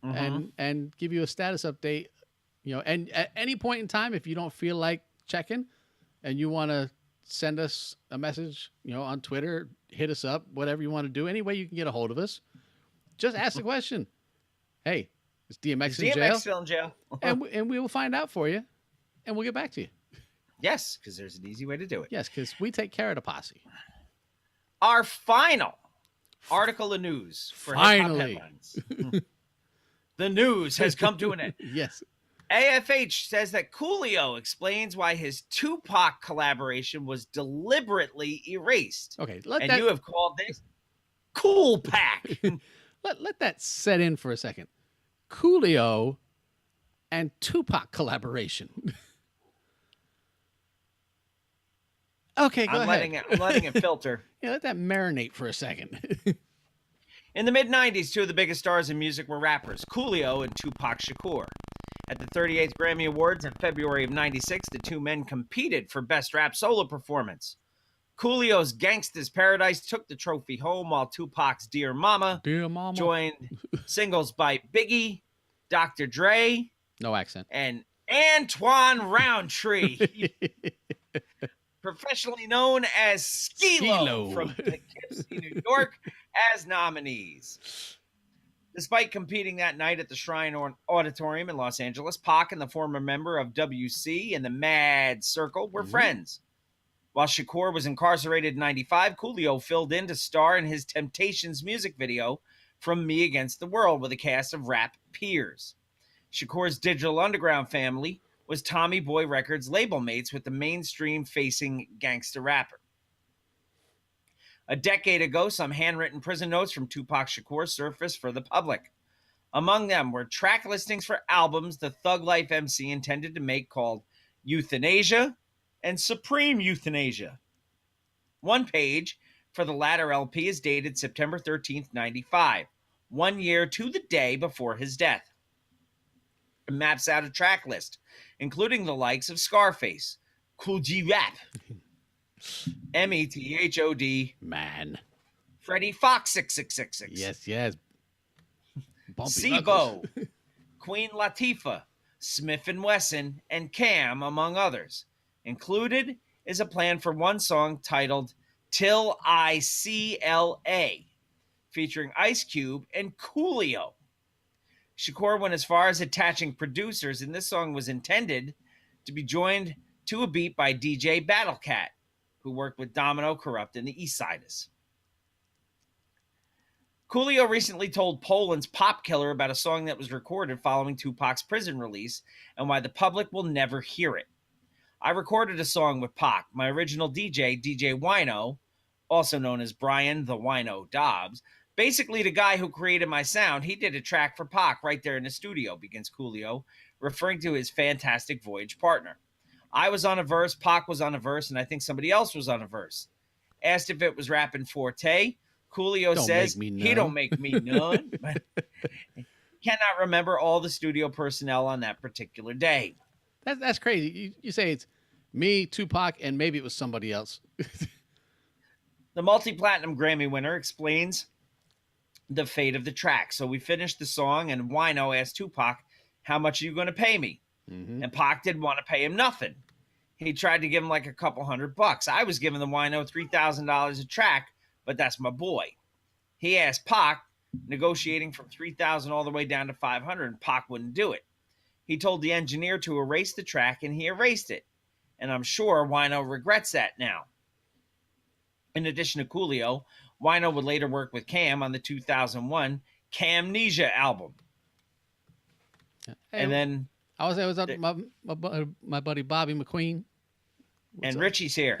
and give you a status update. And at any point in time, if you don't feel like checking, and you want to send us a message, on Twitter, hit us up, whatever you want to do. Any way you can get a hold of us, just ask the question. Hey, is DMX in jail? DMX still in jail? and we will find out for you, and we'll get back to you. Yes, because there's an easy way to do it. Yes, because we take care of the posse. Our final article of news for Finally. Hip Hop Headlines. The news has come to an end. Yes. AFH says that Coolio explains why his Tupac collaboration was deliberately erased. Okay, you have called this Cool Pack. let that set in for a second. Coolio and Tupac collaboration. Okay, go ahead. I'm letting it filter. Yeah, let that marinate for a second. In the mid-'90s, two of the biggest stars in music were rappers, Coolio and Tupac Shakur. At the 38th Grammy Awards in February of '96, the two men competed for Best Rap Solo Performance. Coolio's Gangsta's Paradise took the trophy home, while Tupac's Dear Mama joined singles by Biggie, Dr. Dre, no accent, and Antoine Roundtree, professionally known as Skee-Lo from Poughkeepsie, New York, as nominees. Despite competing that night at the Shrine Auditorium in Los Angeles, Pac and the former member of WC and the Mad Circle were friends. While Shakur was incarcerated in '95, Coolio filled in to star in his Temptations music video, From Me Against the World, with a cast of rap peers. Shakur's Digital Underground family was Tommy Boy Records label mates with the mainstream-facing gangsta rapper. A decade ago, some handwritten prison notes from Tupac Shakur surfaced for the public. Among them were track listings for albums the Thug Life MC intended to make called Euthanasia and Supreme Euthanasia. One page for the latter LP is dated September 13th, 95, 1 year to the day before his death. It maps out a track list, including the likes of Scarface, Kool G Rap, METHOD, man, Freddie Fox 6666. Yes. Sibo, Queen Latifah, Smith & Wesson, and Cam, among others. Included is a plan for one song titled Till I CLA, featuring Ice Cube and Coolio. Shakur went as far as attaching producers, and this song was intended to be joined to a beat by DJ Battlecat, who worked with Domino, Corrupt, and the Eastsiders. Coolio recently told Poland's Pop Killer about a song that was recorded following Tupac's prison release and why the public will never hear it. I recorded a song with Pac. My original DJ, DJ Wino, also known as Brian the Wino Dobbs, basically the guy who created my sound, he did a track for Pac right there in the studio, begins Coolio, referring to his Fantastic Voyage partner. I was on a verse, Pac was on a verse, and I think somebody else was on a verse. Asked if it was rapping Forte, Coolio says, he don't make me none. Cannot remember all the studio personnel on that particular day. That's crazy. You say Me, Tupac, and maybe it was somebody else. The multi-platinum Grammy winner explains the fate of the track. So we finished the song, and Wino asked Tupac, "How much are you going to pay me?" And Pac didn't want to pay him nothing. He tried to give him like a couple $100. I was giving the Wino $3,000 a track, but that's my boy. He asked Pac, negotiating from $3,000 all the way down to $500, and Pac wouldn't do it. He told the engineer to erase the track, and he erased it. And I'm sure Wino regrets that now. In addition to Coolio, Wino would later work with Cam on the 2001 Camnesia album. Hey, And then I was up my buddy Bobby McQueen. and Richie's here.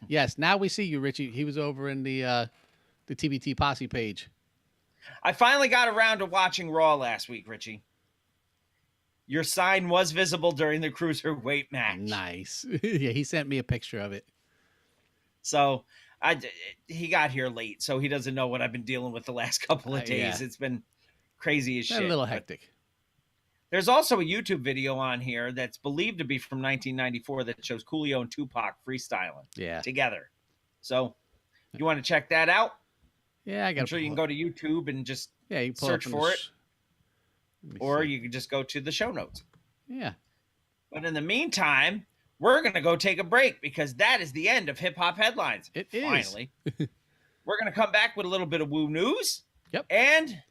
Yes, now we see you, Richie. He was over in the TBT Posse page. I finally got around to watching Raw last week, Richie. Your sign was visible during the cruiserweight match. Nice. Yeah, he sent me a picture of it. So he got here late, so he doesn't know what I've been dealing with the last couple of days. Yeah. It's been crazy as Been shit. a little hectic. There's also a YouTube video on here that's believed to be from 1994 that shows Coolio and Tupac freestyling together. So you want to check that out? Yeah, I got. I'm sure you can go to YouTube and just you pull search up for it. Or see. you can just go to the show notes. Yeah. But in the meantime, we're going to go take a break because that is the end of Hip Hop Headlines. It is. Finally. We're going to come back with a little bit of Woo News. Yep. And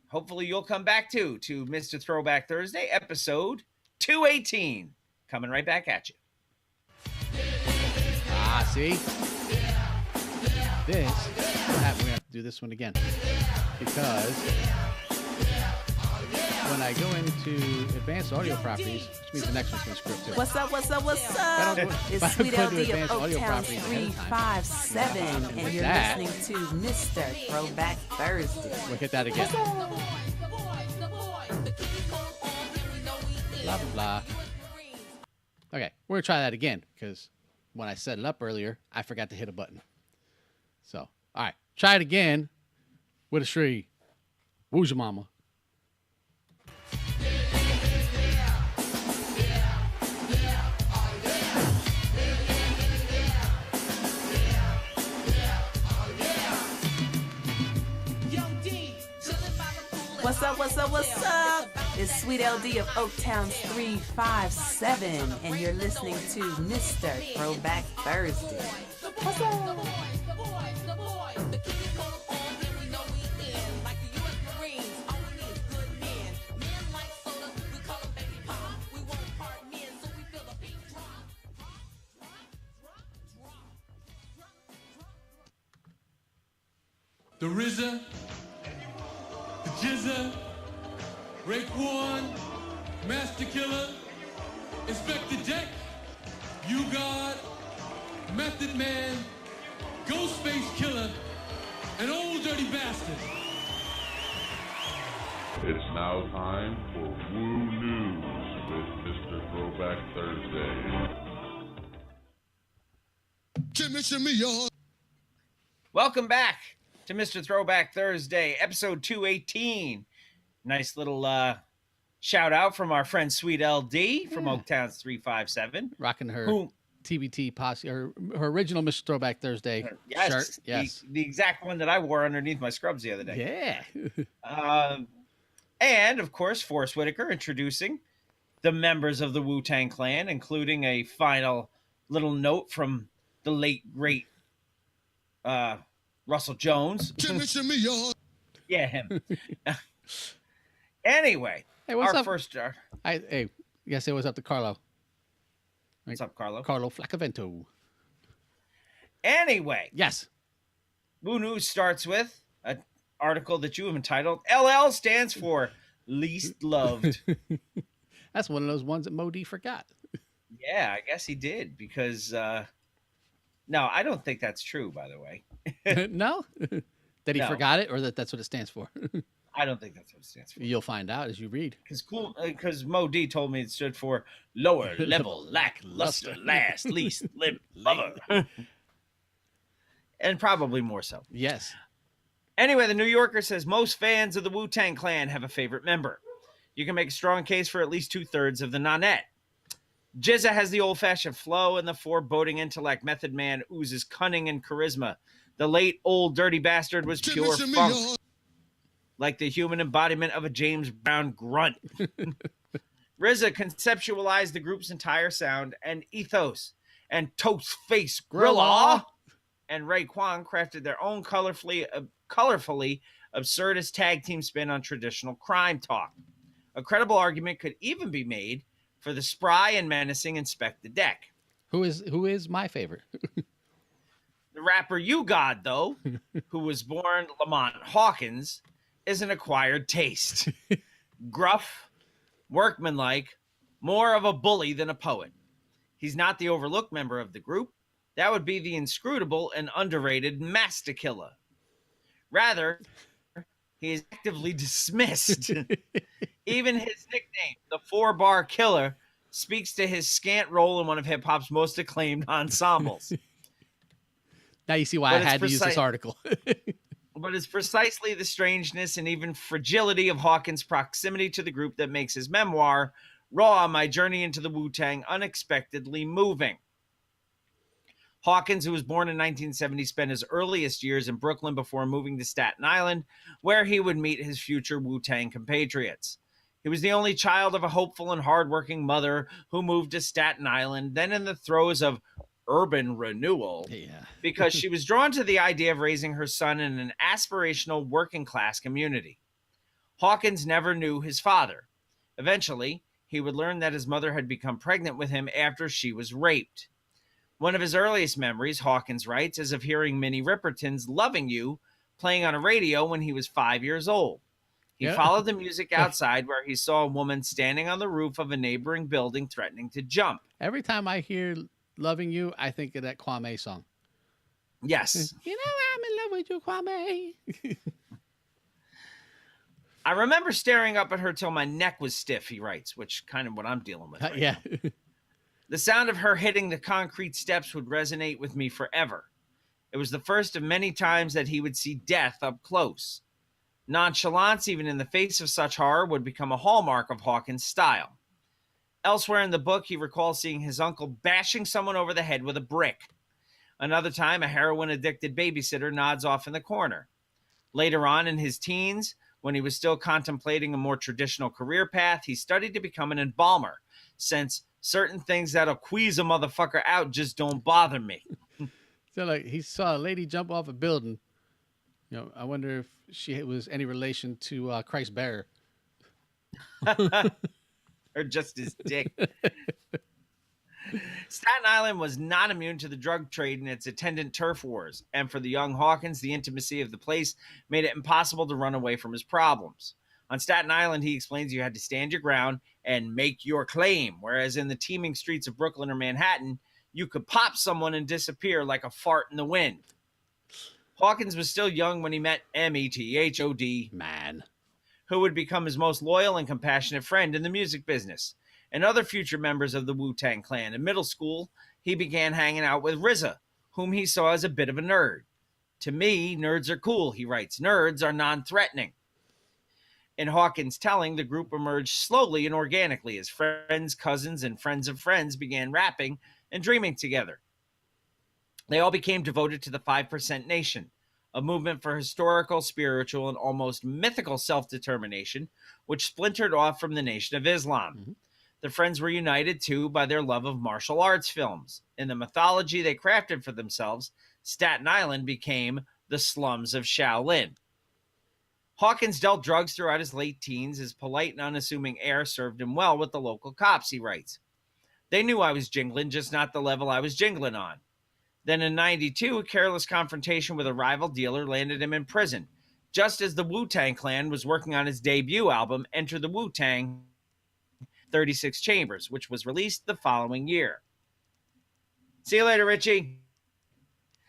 hopefully you'll come back too to Mr. Throwback Thursday, episode 218. Coming right back at you. See? This, we're going to have to do this one again. Because when I go into advanced audio properties, which means the next one's going to script too. What's up? It's Sweet LD of Oaktown 357, and you're listening to Mr. Throwback Thursday. We'll hit that again. Blah, blah, blah. Okay, we're going to try that again, because when I set it up earlier, I forgot to hit a button. So, all right, try it again with a Shree. Woo's your mama? What's up? It's Sweet LD of Oaktown 357, and you're listening to Mr. Throwback Thursday. What's up? The RZA, the Jizza, Raekwon, Master Killer, Inspector Deck, You God, Method Man, Ghostface Killer, and Old Dirty Bastard. It's now time for Woo News with Mr. Throwback Thursday. Shimmy, y'all. Welcome back to Mr. Throwback Thursday, episode 218. Nice little shout out from our friend Sweet LD from Oaktown 357. Rocking her TBT Posse, her original Mr. Throwback Thursday shirt. Yes. The exact one that I wore underneath my scrubs the other day. Yeah. And, of course, Forrest Whitaker introducing the members of the Wu-Tang Clan, including a final little note from the late, great Russell Jones. Shimmy, y'all. Yeah, him. Anyway, Hey, what's our up? first... Hey, you gotta say what's up to Carlo. What's up, Carlo? Carlo Flacavento. Anyway, Yes. Woo News starts with an article that you have entitled, LL stands for Least Loved. That's one of those ones that Modi forgot. Yeah, I guess he did, because... no, I don't think that's true, by the way. No? That he No. forgot it, or that's what it stands for? I don't think that's what it stands for. You'll find out as you read. Because Mo D told me it stood for lower level, lackluster, last, least, lover. And probably more so. Yes. Anyway, the New Yorker says most fans of the Wu-Tang Clan have a favorite member. You can make a strong case for at least 2/3 of the nonette. Jizza has the old-fashioned flow, and the foreboding intellect. Method Man oozes cunning and charisma. The late old dirty bastard was pure Shimmy, funk, y'all. like the human embodiment of a James Brown grunt. RZA conceptualized the group's entire sound and ethos, and Toastface Grilla and Raekwon crafted their own colorfully absurdist tag team spin on traditional crime talk. A credible argument could even be made for the spry and menacing Inspect the Deck. Who is my favorite? The rapper You God, though, who was born Lamont Hawkins, is an acquired taste. Gruff, workmanlike, more of a bully than a poet. He's not the overlooked member of the group. That would be the inscrutable and underrated Master Killer. Rather, he is actively dismissed. Even his nickname, the 4-Bar Killer, speaks to his scant role in one of hip-hop's most acclaimed ensembles. Now you see why I had to use this article. But it's precisely the strangeness and even fragility of Hawkins' proximity to the group that makes his memoir, Raw, My Journey into the Wu-Tang, unexpectedly moving. Hawkins, who was born in 1970, spent his earliest years in Brooklyn before moving to Staten Island, where he would meet his future Wu-Tang compatriots. He was the only child of a hopeful and hardworking mother who moved to Staten Island, then in the throes of urban renewal, because she was drawn to the idea of raising her son in an aspirational working-class community. Hawkins never knew his father. Eventually, he would learn that his mother had become pregnant with him after she was raped. One of his earliest memories, Hawkins writes, is of hearing Minnie Riperton's Loving You playing on a radio when he was 5 years old. He followed the music outside where he saw a woman standing on the roof of a neighboring building threatening to jump. Every time I hear Loving You, I think of that Kwame song. Yes. You know I'm in love with you, Kwame. I remember staring up at her till my neck was stiff, he writes, which kind of what I'm dealing with right now. The sound of her hitting the concrete steps would resonate with me forever. It was the first of many times that he would see death up close. Nonchalance, even in the face of such horror, would become a hallmark of Hawkins' style. Elsewhere in the book, he recalls seeing his uncle bashing someone over the head with a brick. Another time, a heroin-addicted babysitter nods off in the corner. Later on in his teens, when he was still contemplating a more traditional career path, he studied to become an embalmer, since certain things that'll queeze a motherfucker out just don't bother me. So, like, he saw a lady jump off a building. You know, I wonder if she was any relation to Christ Bearer. Or just his dick. Staten Island was not immune to the drug trade and its attendant turf wars, and for the young Hawkins, the intimacy of the place made it impossible to run away from his problems. On Staten Island, he explains you had to stand your ground and make your claim, whereas in the teeming streets of Brooklyn or Manhattan, you could pop someone and disappear like a fart in the wind. Hawkins was still young when he met Method Man, who would become his most loyal and compassionate friend in the music business, and other future members of the Wu-Tang Clan. In middle school, he began hanging out with RZA, whom he saw as a bit of a nerd. To me, nerds are cool, he writes. Nerds are non-threatening. In Hawkins' telling, the group emerged slowly and organically as friends, cousins, and friends of friends began rapping and dreaming together. They all became devoted to the 5% Nation, a movement for historical, spiritual, and almost mythical self-determination, which splintered off from the Nation of Islam. Mm-hmm. The friends were united, too, by their love of martial arts films. In the mythology they crafted for themselves, Staten Island became the slums of Shaolin. Hawkins dealt drugs throughout his late teens. His polite and unassuming air served him well with the local cops, he writes. They knew I was jingling, just not the level I was jingling on. Then in 92, a careless confrontation with a rival dealer landed him in prison, just as the Wu-Tang Clan was working on his debut album, Enter the Wu-Tang 36 Chambers, which was released the following year. See you later, Richie.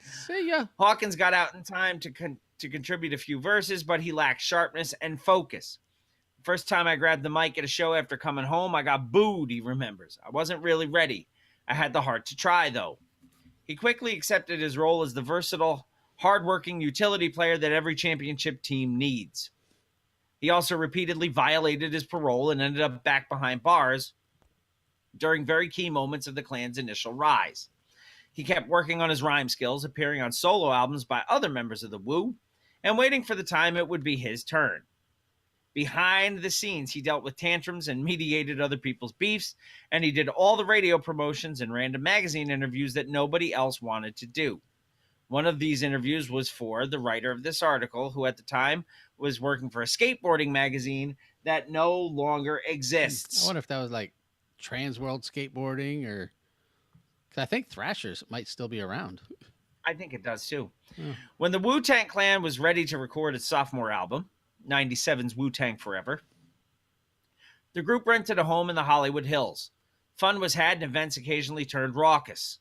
See ya. Hawkins got out in time to contribute a few verses, but he lacked sharpness and focus. First time I grabbed the mic at a show after coming home, I got booed, he remembers. I wasn't really ready. I had the heart to try, though. He quickly accepted his role as the versatile, hardworking utility player that every championship team needs. He also repeatedly violated his parole and ended up back behind bars during very key moments of the Klan's initial rise. He kept working on his rhyme skills, appearing on solo albums by other members of the Wu, and waiting for the time it would be his turn. Behind the scenes, he dealt with tantrums and mediated other people's beefs, and he did all the radio promotions and random magazine interviews that nobody else wanted to do. One of these interviews was for the writer of this article, who at the time was working for a skateboarding magazine that no longer exists. I wonder if that was like Trans World Skateboarding, or because I think Thrashers might still be around. I think it does too. Oh. When the Wu-Tang Clan was ready to record its sophomore album, 97's Wu-Tang Forever, the group rented a home in the Hollywood Hills. Fun was had and events occasionally turned raucous.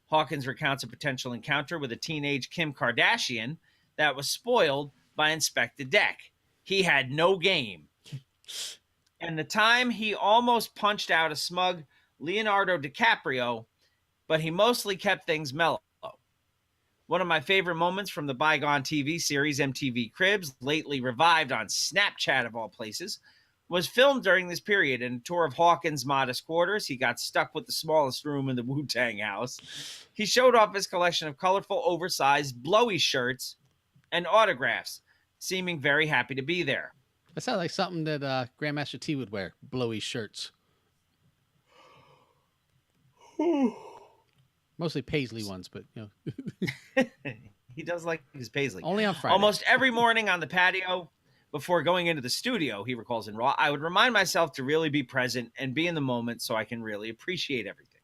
Hawkins recounts a potential encounter with a teenage Kim Kardashian that was spoiled by Inspector Deck. He had no game. And the time he almost punched out a smug Leonardo DiCaprio, but he mostly kept things mellow. One of my favorite moments from the bygone TV series MTV Cribs, lately revived on Snapchat of all places, was filmed during this period. In a tour of Hawkins' modest quarters, he got stuck with the smallest room in the Wu-Tang house. He showed off his collection of colorful, oversized, blowy shirts and autographs, seeming very happy to be there. That sounds like something that Grandmaster T would wear, blowy shirts. Mostly paisley ones, but you know. He does like his paisley. Only on Friday. Almost every morning on the patio before going into the studio, he recalls in Raw, I would remind myself to really be present and be in the moment so I can really appreciate everything.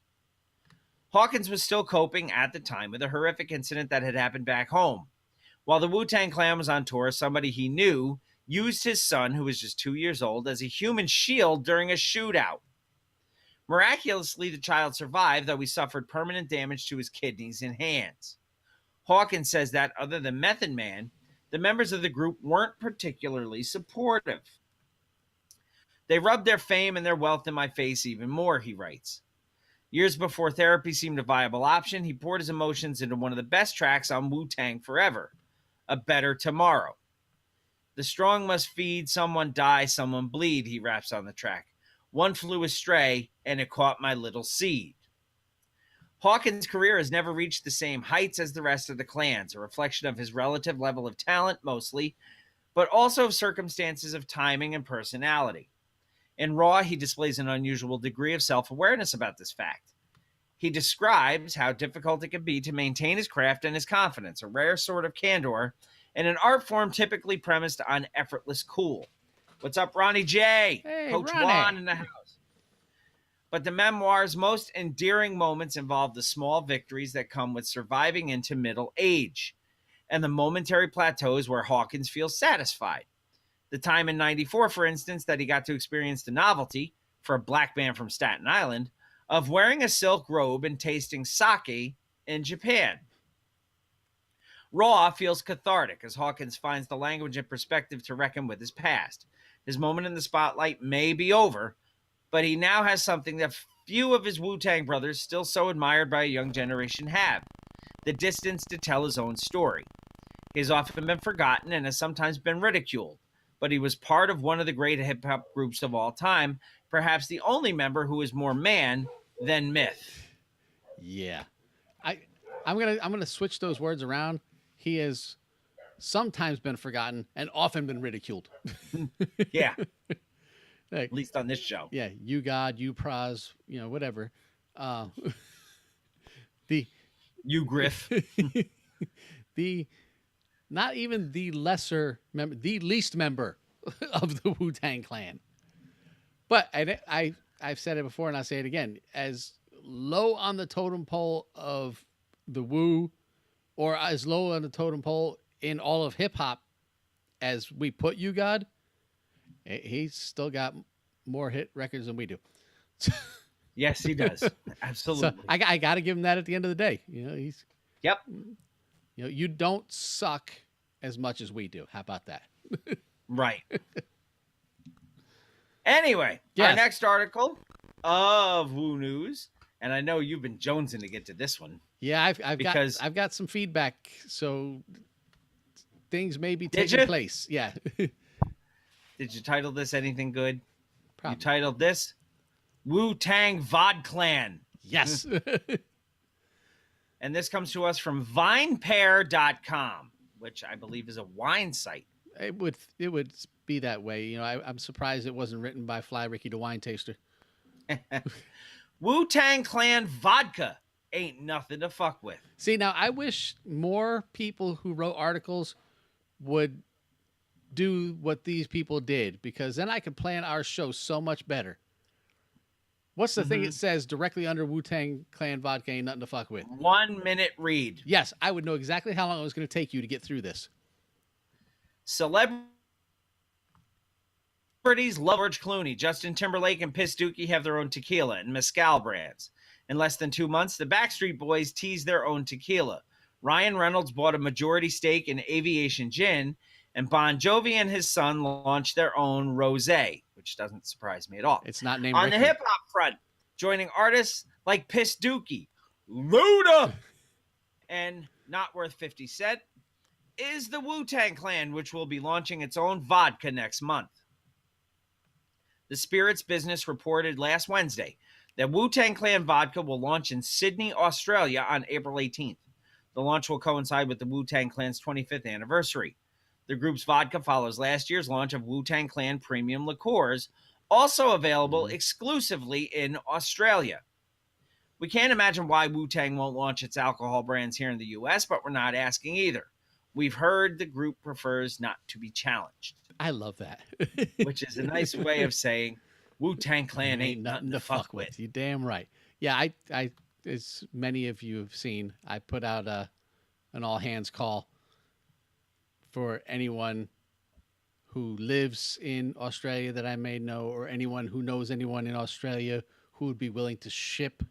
Hawkins was still coping at the time with a horrific incident that had happened back home. While the Wu-Tang Clan was on tour, somebody he knew used his son, who was just 2 years old, as a human shield during a shootout. Miraculously, the child survived, though he suffered permanent damage to his kidneys and hands. Hawkins says that, other than Method Man, the members of the group weren't particularly supportive. They rubbed their fame and their wealth in my face even more, he writes. Years before therapy seemed a viable option, he poured his emotions into one of the best tracks on Wu-Tang Forever, A Better Tomorrow. The strong must feed, someone die, someone bleed, he raps on the track. One flew astray, and it caught my little seed. Hawkins' career has never reached the same heights as the rest of the Clans, a reflection of his relative level of talent mostly, but also of circumstances of timing and personality. In Raw, he displays an unusual degree of self-awareness about this fact. He describes how difficult it can be to maintain his craft and his confidence, a rare sort of candor, in an art form typically premised on effortless cool. What's up, Ronnie J? Hey, Coach Ronnie. Juan in the house. But the memoir's most endearing moments involve the small victories that come with surviving into middle age, and the momentary plateaus where Hawkins feels satisfied. The time in 94, for instance, that he got to experience the novelty, for a black man from Staten Island, of wearing a silk robe and tasting sake in Japan. Raw feels cathartic as Hawkins finds the language and perspective to reckon with his past. His moment in the spotlight may be over, but he now has something that few of his Wu-Tang brothers, still so admired by a young generation, have: the distance to tell his own story. He has often been forgotten and has sometimes been ridiculed, but he was part of one of the great hip-hop groups of all time, perhaps the only member who is more man than myth. Yeah. I'm gonna switch those words around. He has sometimes been forgotten and often been ridiculed. Yeah. Like, At least on this show. yeah, you God, you pros, you know, whatever. The You Griff. the not even the lesser member, the least member of the Wu-Tang Clan. But I've said it before and I'll say it again. As low on the totem pole of the Wu, or as low on the totem pole in all of hip hop as we put you, God, he's still got more hit records than we do. Yes, he does. Absolutely. So I got to give him that at the end of the day. You know, Yep. you know, you don't suck as much as we do. How about that? Right. Anyway, Yes. our next article of Woo News, and I know you've been jonesing to get to this one. Yeah, I've got some feedback, so things may be Did taking you? place. Yeah. Did you title this anything good? Probably. You titled this Wu-Tang Vodclan. Yes. And this comes to us from vinepair.com, which I believe is a wine site. It would be that way. You know, I'm surprised it wasn't written by Fly Ricky the Wine Taster. Wu-Tang Clan vodka ain't nothing to fuck with. See, now I wish more people who wrote articles would do what these people did, because then I could plan our show so much better. What's the thing it says directly under Wu-Tang Clan vodka ain't nothing to fuck with? 1 minute read. Yes, I would know exactly how long it was going to take you to get through this. Celebrities love George Clooney. Justin Timberlake and Piss Dookie have their own tequila and mezcal brands. In less than 2 months, the Backstreet Boys teased their own tequila. Ryan Reynolds bought a majority stake in Aviation Gin, and Bon Jovi and his son launched their own rosé, which doesn't surprise me at all. It's not named On Ricky. the hip-hop front, joining artists like Piss Dookie, Luda, and Not Worth 50 Cent, is the Wu-Tang Clan, which will be launching its own vodka next month. The Spirits Business reported last Wednesday that Wu-Tang Clan vodka will launch in Sydney, Australia on April 18th. The launch will coincide with the Wu-Tang Clan's 25th anniversary. The group's vodka follows last year's launch of Wu-Tang Clan premium liqueurs, also available exclusively in Australia. We can't imagine why Wu-Tang won't launch its alcohol brands here in the U.S., but we're not asking either. We've heard the group prefers not to be challenged. I love that. Which is a nice way of saying Wu-Tang Clan ain't nothing to fuck with. You damn right. Yeah, I as many of you have seen, I put out an all hands call for anyone who lives in Australia that I may know, or anyone who knows anyone in Australia who would be willing to ship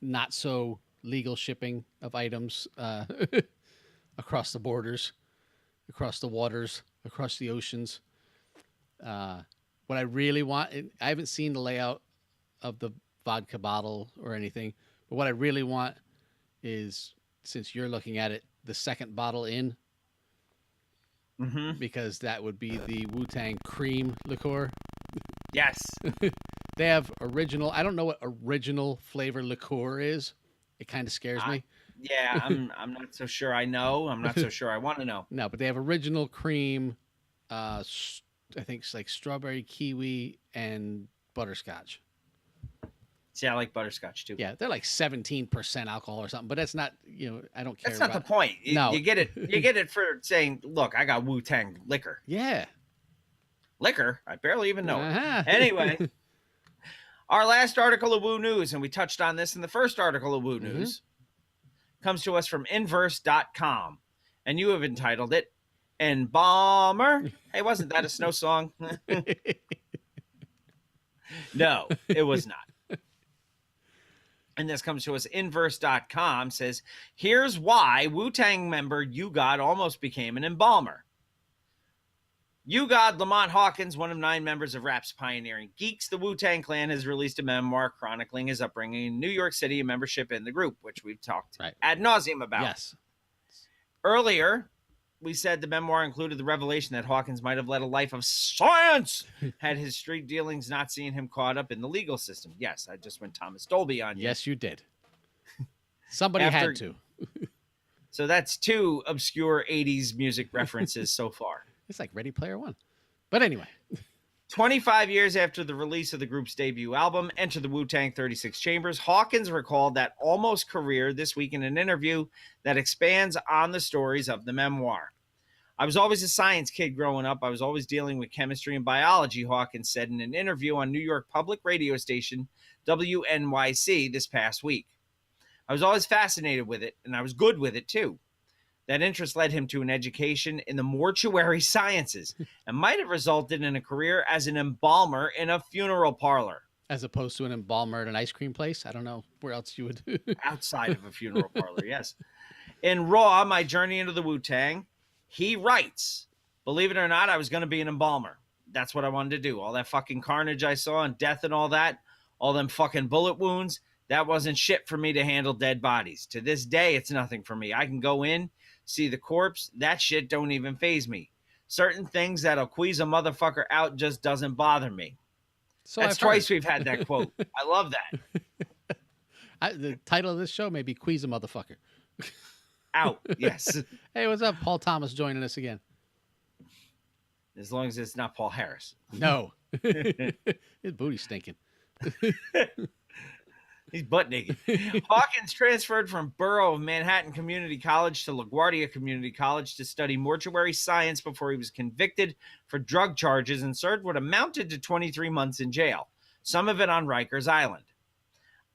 not so legal shipping of items across the borders, across the waters, across the oceans. What I really want, I haven't seen the layout of the vodka bottle or anything, but what I really want is, since you're looking at it, the second bottle in, because that would be the Wu-Tang cream liqueur. Yes. They have original, I don't know what original flavor liqueur is. It kind of scares me. Yeah, I'm not so sure I know. I'm not so sure I want to know. No, but they have original cream, I think it's like strawberry, kiwi, and butterscotch. See, I like butterscotch too. Yeah, they're like 17% alcohol or something, but that's not, I don't care That's not about the point. No. You get it. You get it for saying, look, I got Wu-Tang liquor. Yeah. Liquor? I barely even know it. Uh-huh. Anyway, our last article of Woo News, and we touched on this in the first article of Woo News, comes to us from inverse.com, and you have entitled it, Embalmer. Hey, wasn't that a snow song? No, it was not. And this comes to us, inverse.com, says, here's why Wu-Tang member U-God almost became an embalmer. U-God Lamont Hawkins, one of 9 members of rap's pioneering geeks, the Wu-Tang Clan, has released a memoir chronicling his upbringing in New York City and membership in the group, which we've talked ad nauseum about. Yes. Earlier, we said the memoir included the revelation that Hawkins might have led a life of science had his street dealings not seen him caught up in the legal system. Yes, I just went Thomas Dolby on you. Yes, you did. Somebody had to. So that's 2 obscure 80s music references so far. It's like Ready Player One. But anyway. 25 years after the release of the group's debut album, Enter the Wu-Tang 36 Chambers, Hawkins recalled that almost career this week in an interview that expands on the stories of the memoir. I was always a science kid growing up. I was always dealing with chemistry and biology, Hawkins said in an interview on New York public radio station WNYC this past week. I was always fascinated with it, and I was good with it too. That interest led him to an education in the mortuary sciences and might have resulted in a career as an embalmer in a funeral parlor. As opposed to an embalmer at an ice cream place? I don't know where else you would. Outside of a funeral parlor, yes. In Raw, My Journey into the Wu-Tang, he writes, believe it or not, I was going to be an embalmer. That's what I wanted to do. All that fucking carnage I saw and death and all that, all them fucking bullet wounds, that wasn't shit for me to handle dead bodies. To this day, it's nothing for me. I can go in, see the corpse, that shit don't even faze me. Certain things that'll squeeze a motherfucker out just doesn't bother me. So That's I've twice heard. we've had that quote. I love that. The title of this show may be Queeze a Motherfucker. Out. Yes. Hey, what's up? Paul Thomas joining us again. As long as it's not Paul Harris. No. His booty's stinking. He's butt naked. Hawkins transferred from Borough of Manhattan Community College to LaGuardia Community College to study mortuary science before he was convicted for drug charges and served what amounted to 23 months in jail, some of it on Rikers Island.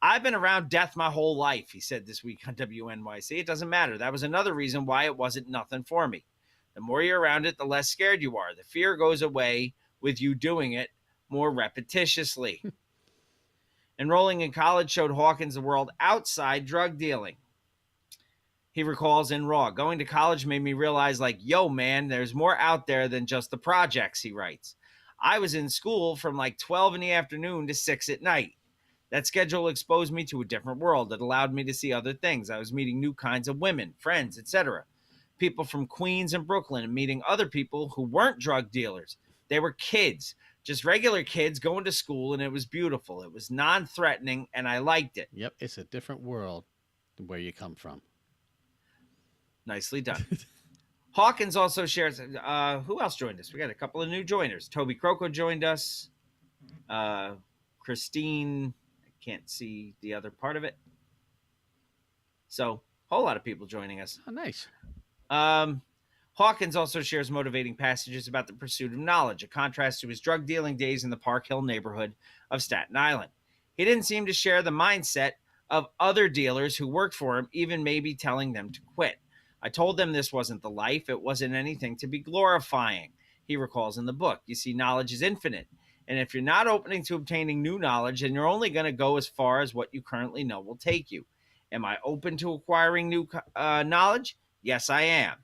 I've been around death my whole life, he said this week on WNYC. It doesn't matter. That was another reason why it wasn't nothing for me. The more you're around it, the less scared you are. The fear goes away with you doing it more repetitiously. Enrolling in college showed Hawkins the world outside drug dealing. He recalls in Raw, going to college made me realize, like, yo, man, there's more out there than just the projects, he writes. I was in school from like 12 in the afternoon to 6 at night. That schedule exposed me to a different world. It allowed me to see other things. I was meeting new kinds of women, friends, etc. People from Queens and Brooklyn, and meeting other people who weren't drug dealers. They were kids, just regular kids going to school, and it was beautiful. It was non-threatening, and I liked it. Yep, it's a different world than where you come from. Nicely done. Hawkins also shares, who else joined us? We got a couple of new joiners. Toby Croco joined us. Christine, I can't see the other part of it. So, a whole lot of people joining us. Oh, nice. Hawkins also shares motivating passages about the pursuit of knowledge, a contrast to his drug dealing days in the Park Hill neighborhood of Staten Island. He didn't seem to share the mindset of other dealers who worked for him, even maybe telling them to quit. I told them this wasn't the life. It wasn't anything to be glorifying, he recalls in the book. You see, knowledge is infinite. And if you're not opening to obtaining new knowledge, then you're only going to go as far as what you currently know will take you. Am I open to acquiring new knowledge? Yes, I am.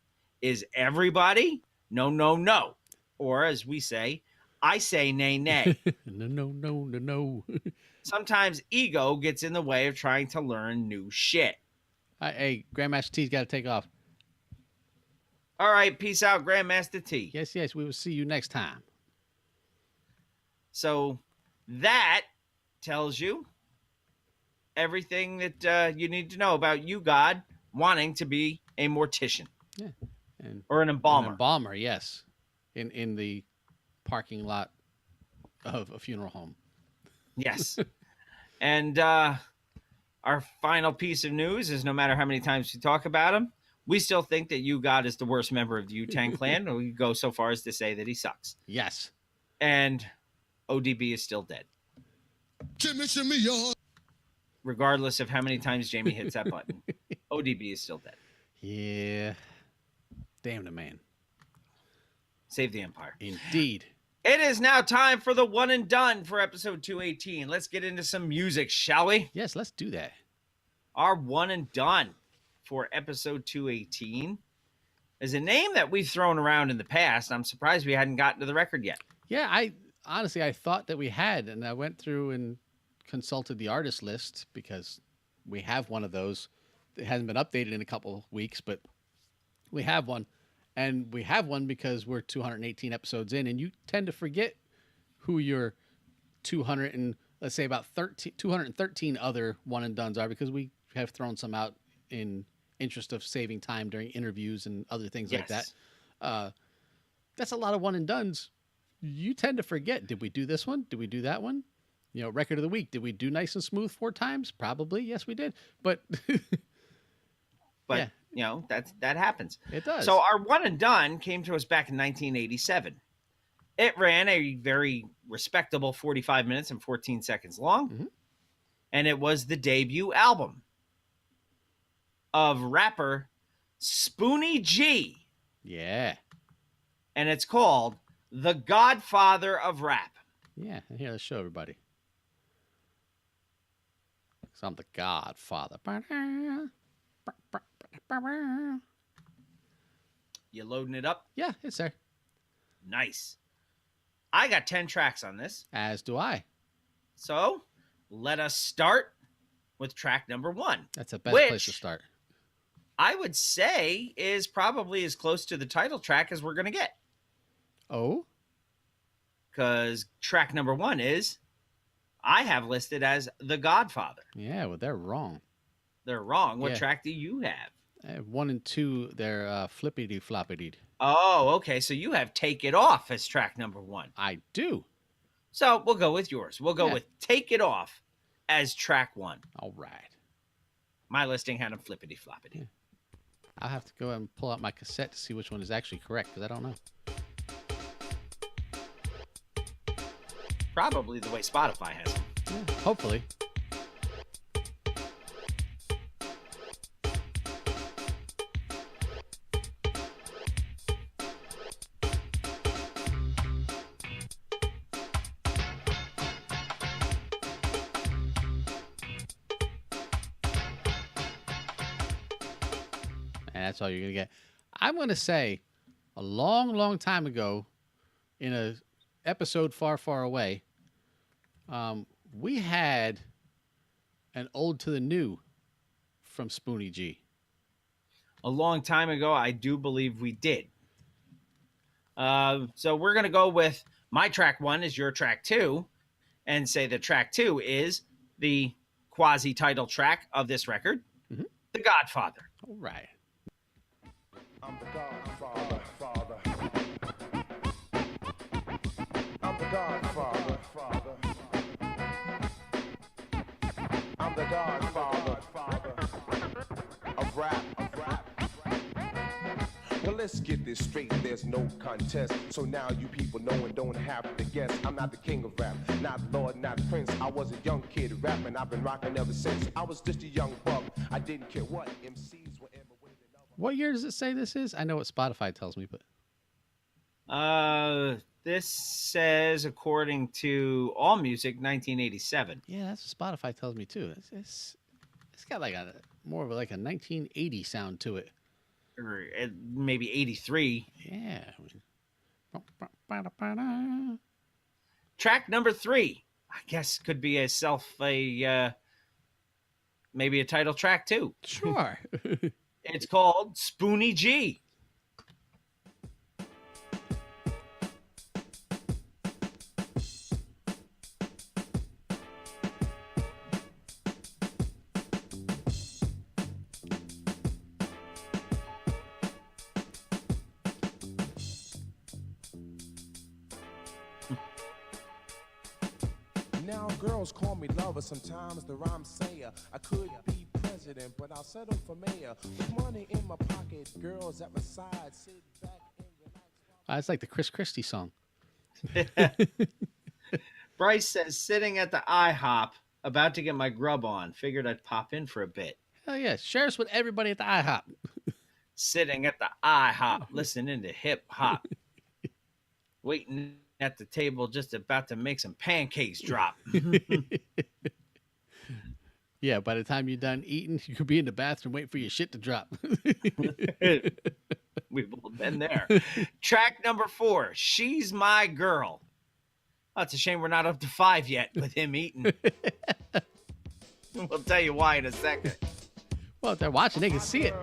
Is everybody? No, no, no. Or as we say, I say nay, nay. No. Sometimes ego gets in the way of trying to learn new shit. Hey, Grandmaster T's got to take off. All right, peace out, Grandmaster T. Yes, we will see you next time. So that tells you everything that you need to know about you, God, wanting to be a mortician. Yeah. And or an embalmer. An embalmer, yes. In the parking lot of a funeral home. Yes. And our final piece of news is no matter how many times we talk about him, we still think that you, God, is the worst member of the Wu-Tang Clan. And we go so far as to say that he sucks. Yes. And ODB is still dead. Shimmy, y'all. Regardless of how many times Jamie hits that button, ODB is still dead. Yeah. Damn the man. Save the empire. Indeed. It is now time for the one and done for episode 218. Let's get into some music, shall we? Yes, let's do that. Our one and done for episode 218 is a name that we've thrown around in the past. I'm surprised we hadn't gotten to the record yet. Yeah, I thought that we had, and I went through and consulted the artist list because we have one of those. It hasn't been updated in a couple of weeks, but we have one. And we have one because we're 218 episodes in, and you tend to forget who your 200 and let's say about 213 other one and dones are because we have thrown some out in interest of saving time during interviews and other things like that. That's a lot of one and dones. You tend to forget. Did we do this one? Did we do that one? You know, record of the week. Did we do Nice and Smooth 4 times? Probably. Yes, we did. But yeah. You know, that happens. It does. So our one and done came to us back in 1987. It ran a very respectable 45 minutes and 14 seconds long. Mm-hmm. And it was the debut album of rapper Spoonie G. Yeah. And it's called The Godfather of Rap. Yeah. And here, let's show everybody. So I'm the Godfather. You loading it up? Yeah, it's there. Nice. I got 10 tracks on this. As do I. So let us start with track number 1. That's the best place to start. I would say is probably as close to the title track as we're going to get. Oh? Because track number 1 is I have listed as The Godfather. Yeah, well, they're wrong. They're wrong. What Yeah. track do you have? 1 and 2, they're flippity floppity. Oh, okay. So you have Take It Off as track number 1. I do. So we'll go with yours. We'll go Yeah. with Take It Off as track 1. All right. My listing had them flippity floppity. Yeah. I'll have to go and pull out my cassette to see which one is actually correct, because I don't know. Probably the way Spotify has them. Yeah, hopefully. And that's all you're going to get. I'm going to say a long, long time ago in a episode far, far away, we had an Ode to the New from Spoonie G. A long time ago, I do believe we did. So we're going to go with my track 1 is your track 2 and say that track 2 is the quasi-title track of this record, The Godfather. All right. I'm the Godfather, father. I'm the Godfather, father. I'm the Godfather, father. Of rap, of rap. Well, let's get this straight, there's no contest. So now you people know and don't have to guess. I'm not the king of rap, not Lord, not Prince. I was a young kid rapping, I've been rocking ever since. I was just a young buck, I didn't care what MCs were ever waiting. What year does it say this is? I know what Spotify tells me, but This says, according to AllMusic, 1987. yeah, that's what Spotify tells me too. It's got like a more of like a 1980 sound to it. Or maybe 83. Yeah. I mean, Track number 3, I guess, could be maybe a title track too. sure. It's called Spoonie G. Now girls call me lover, sometimes the rhyme sayer. I could be president, but I'll settle for mayor. With money in my pocket, girls at my side, sit back and relax. It's like the Chris Christie song. Bryce says, sitting at the IHOP, about to get my grub on. Figured I'd pop in for a bit. Hell yeah. Share us with everybody at the IHOP. Sitting at the IHOP, listening to hip hop. Waiting at the table, just about to make some pancakes drop. Yeah, by the time you're done eating, you could be in the bathroom waiting for your shit to drop. We've all been there. Track number 4, She's My Girl. Oh, it's a shame we're not up to 5 yet with him eating. We'll tell you why in a second. Well, if they're watching, they can see it.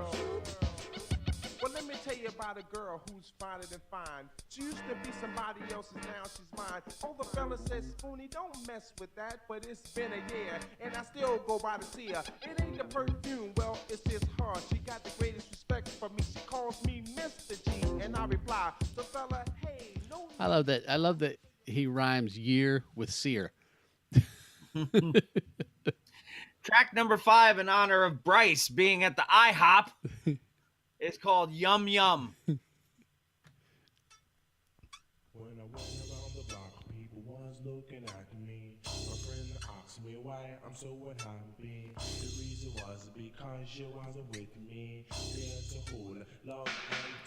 Well, let me tell you about a girl who's finer than fine. She used to be somebody else's, now she's mine. Oh, the fella says, Spoonie, don't mess with that. But it's been a year, and I still go by the tear. It ain't the perfume, well, it's just her. She got the greatest respect for me. She calls me Mr. G, and I reply, the fella, hey, no. I love that he rhymes year with sear. Track number 5, in honor of Bryce being at the IHOP, is called Yum Yum. When I went around the block, people was looking at me. My friend asked me why I'm so unhappy. The reason was because you wasn't with me. There's a whole lot of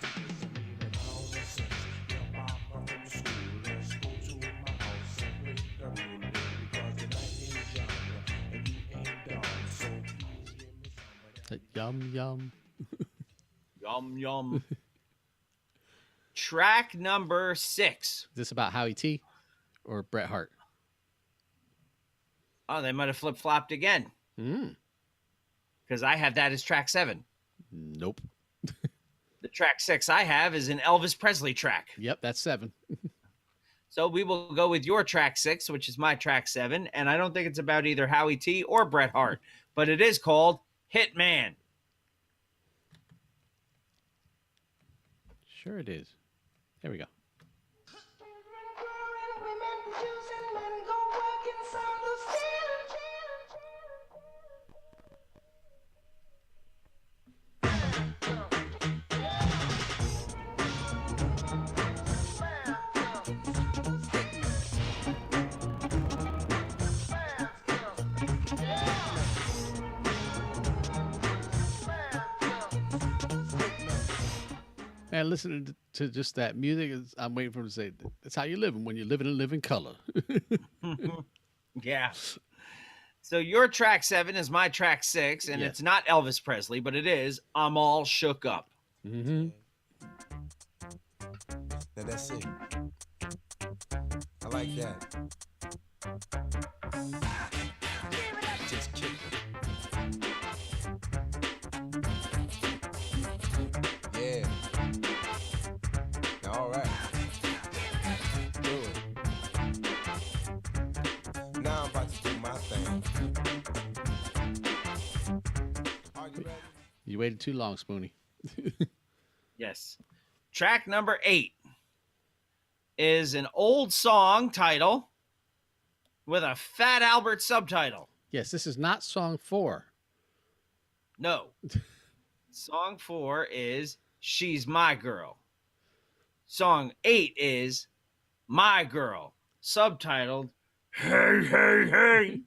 tickets to me, but now the sense. You're back from school. Let's go to my house and break the rule, baby, because the night is young and you ain't done. So please give me somebody. Yum, yum. Yum Yum. Track number 6. Is this about Howie T or Bret Hart? Oh, they might have flip-flopped again. Because I have that as track 7. Nope. The track 6 I have is an Elvis Presley track. Yep, that's 7. So we will go with your track 6, which is my track 7. And I don't think it's about either Howie T or Bret Hart, but it is called Hitman. Sure it is. There we go. And listening to just that music, I'm waiting for him to say, that's how you live when you live in a living color. Yeah. So your track 7 is my track 6, and it's not Elvis Presley, but it is I'm All Shook Up. Mm-hmm. Now that's it. I like that. Just kick it. Yeah. All right. Do it. Now I'm about to do my thing. Are you ready? You waited too long, Spoonie. Yes. Track number 8 is an old song title with a Fat Albert subtitle. Yes, this is not song 4. No. Song 4 is She's My Girl. Song 8 is My Girl, subtitled Hey, Hey, Hey.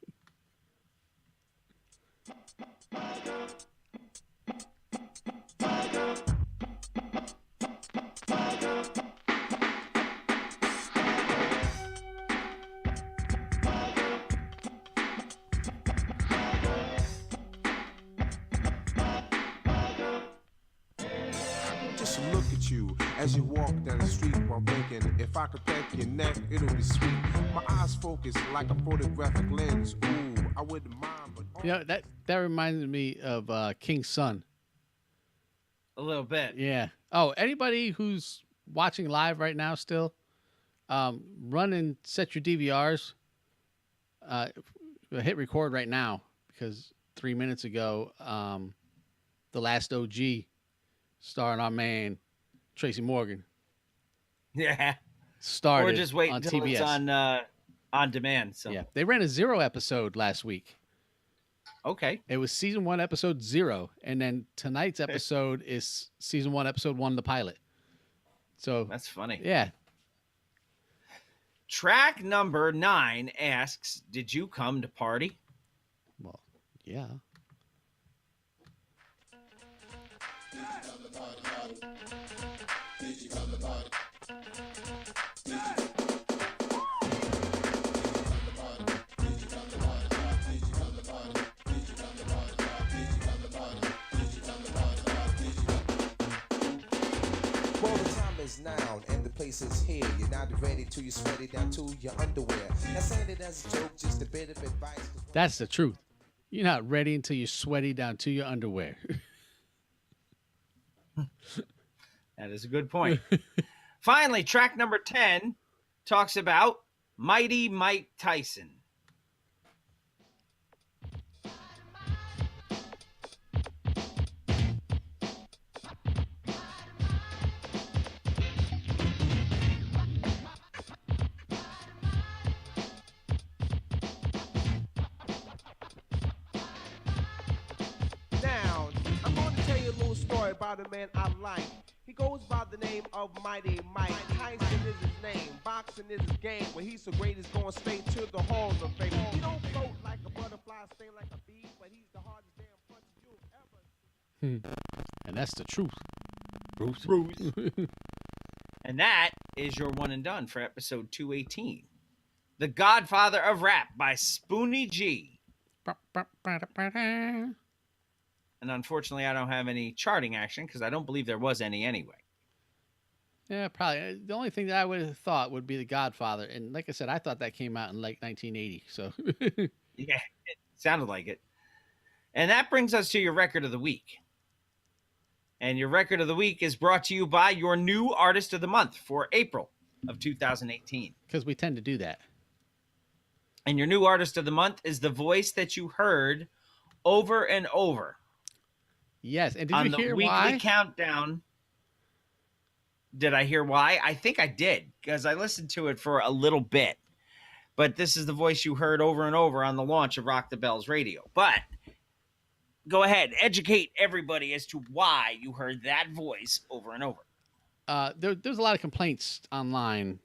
Just look at you as you walk down the street while thinking, if I could peck your neck, it'll be sweet. My eyes focus like a photographic lens. Ooh, I wouldn't mind, but You know, that reminds me of King's Son. A little bit. Yeah. Oh, anybody who's watching live right now still, run and set your DVRs. Hit record right now because 3 minutes ago, The Last OG, starring our man Tracy Morgan, Yeah. started Or just wait on until TBS. it's on demand. So Yeah, they ran a 0 episode last week. Okay. It was season 1, episode 0, and then tonight's episode is season 1, episode 1, the pilot. So That's funny. yeah, Track number 9 asks, did you come to party? well, yeah. well, the time is now and the place is here. You're not ready till you sweat it down to your underwear. Now saying it as a joke, just a bit of advice. That's the truth. You're not ready until you're sweaty down to your underwear. That is a good point. Finally, track number 10 talks about Mighty Mike Tyson. Now, I'm going to tell you a little story about a man I like. He goes by the name of Mighty Mike. Tyson is his name. Boxing is his game. Where he's so great, he's going straight to the halls of fame. He don't float like a butterfly, sting like a bee, but he's the hardest damn puncher you've ever seen. And that's the truth. Bruce. And that is your one and done for episode 218. The Godfather of Rap by Spoonie G. And unfortunately, I don't have any charting action because I don't believe there was any anyway. Yeah, probably. The only thing that I would have thought would be The Godfather. And like I said, I thought that came out in like 1980. So Yeah, it sounded like it. And that brings us to your record of the week. And your record of the week is brought to you by your new artist of the month for April. of 2018. Because we tend to do that. And your new artist of the month is the voice that you heard over and over. Yes, and did on you the hear weekly why? countdown. Did I hear why? I think I did, because I listened to it for a little bit. But this is the voice you heard over and over on the launch of Rock the Bells Radio. But go ahead, educate everybody as to why you heard that voice over and over. There's a lot of complaints online,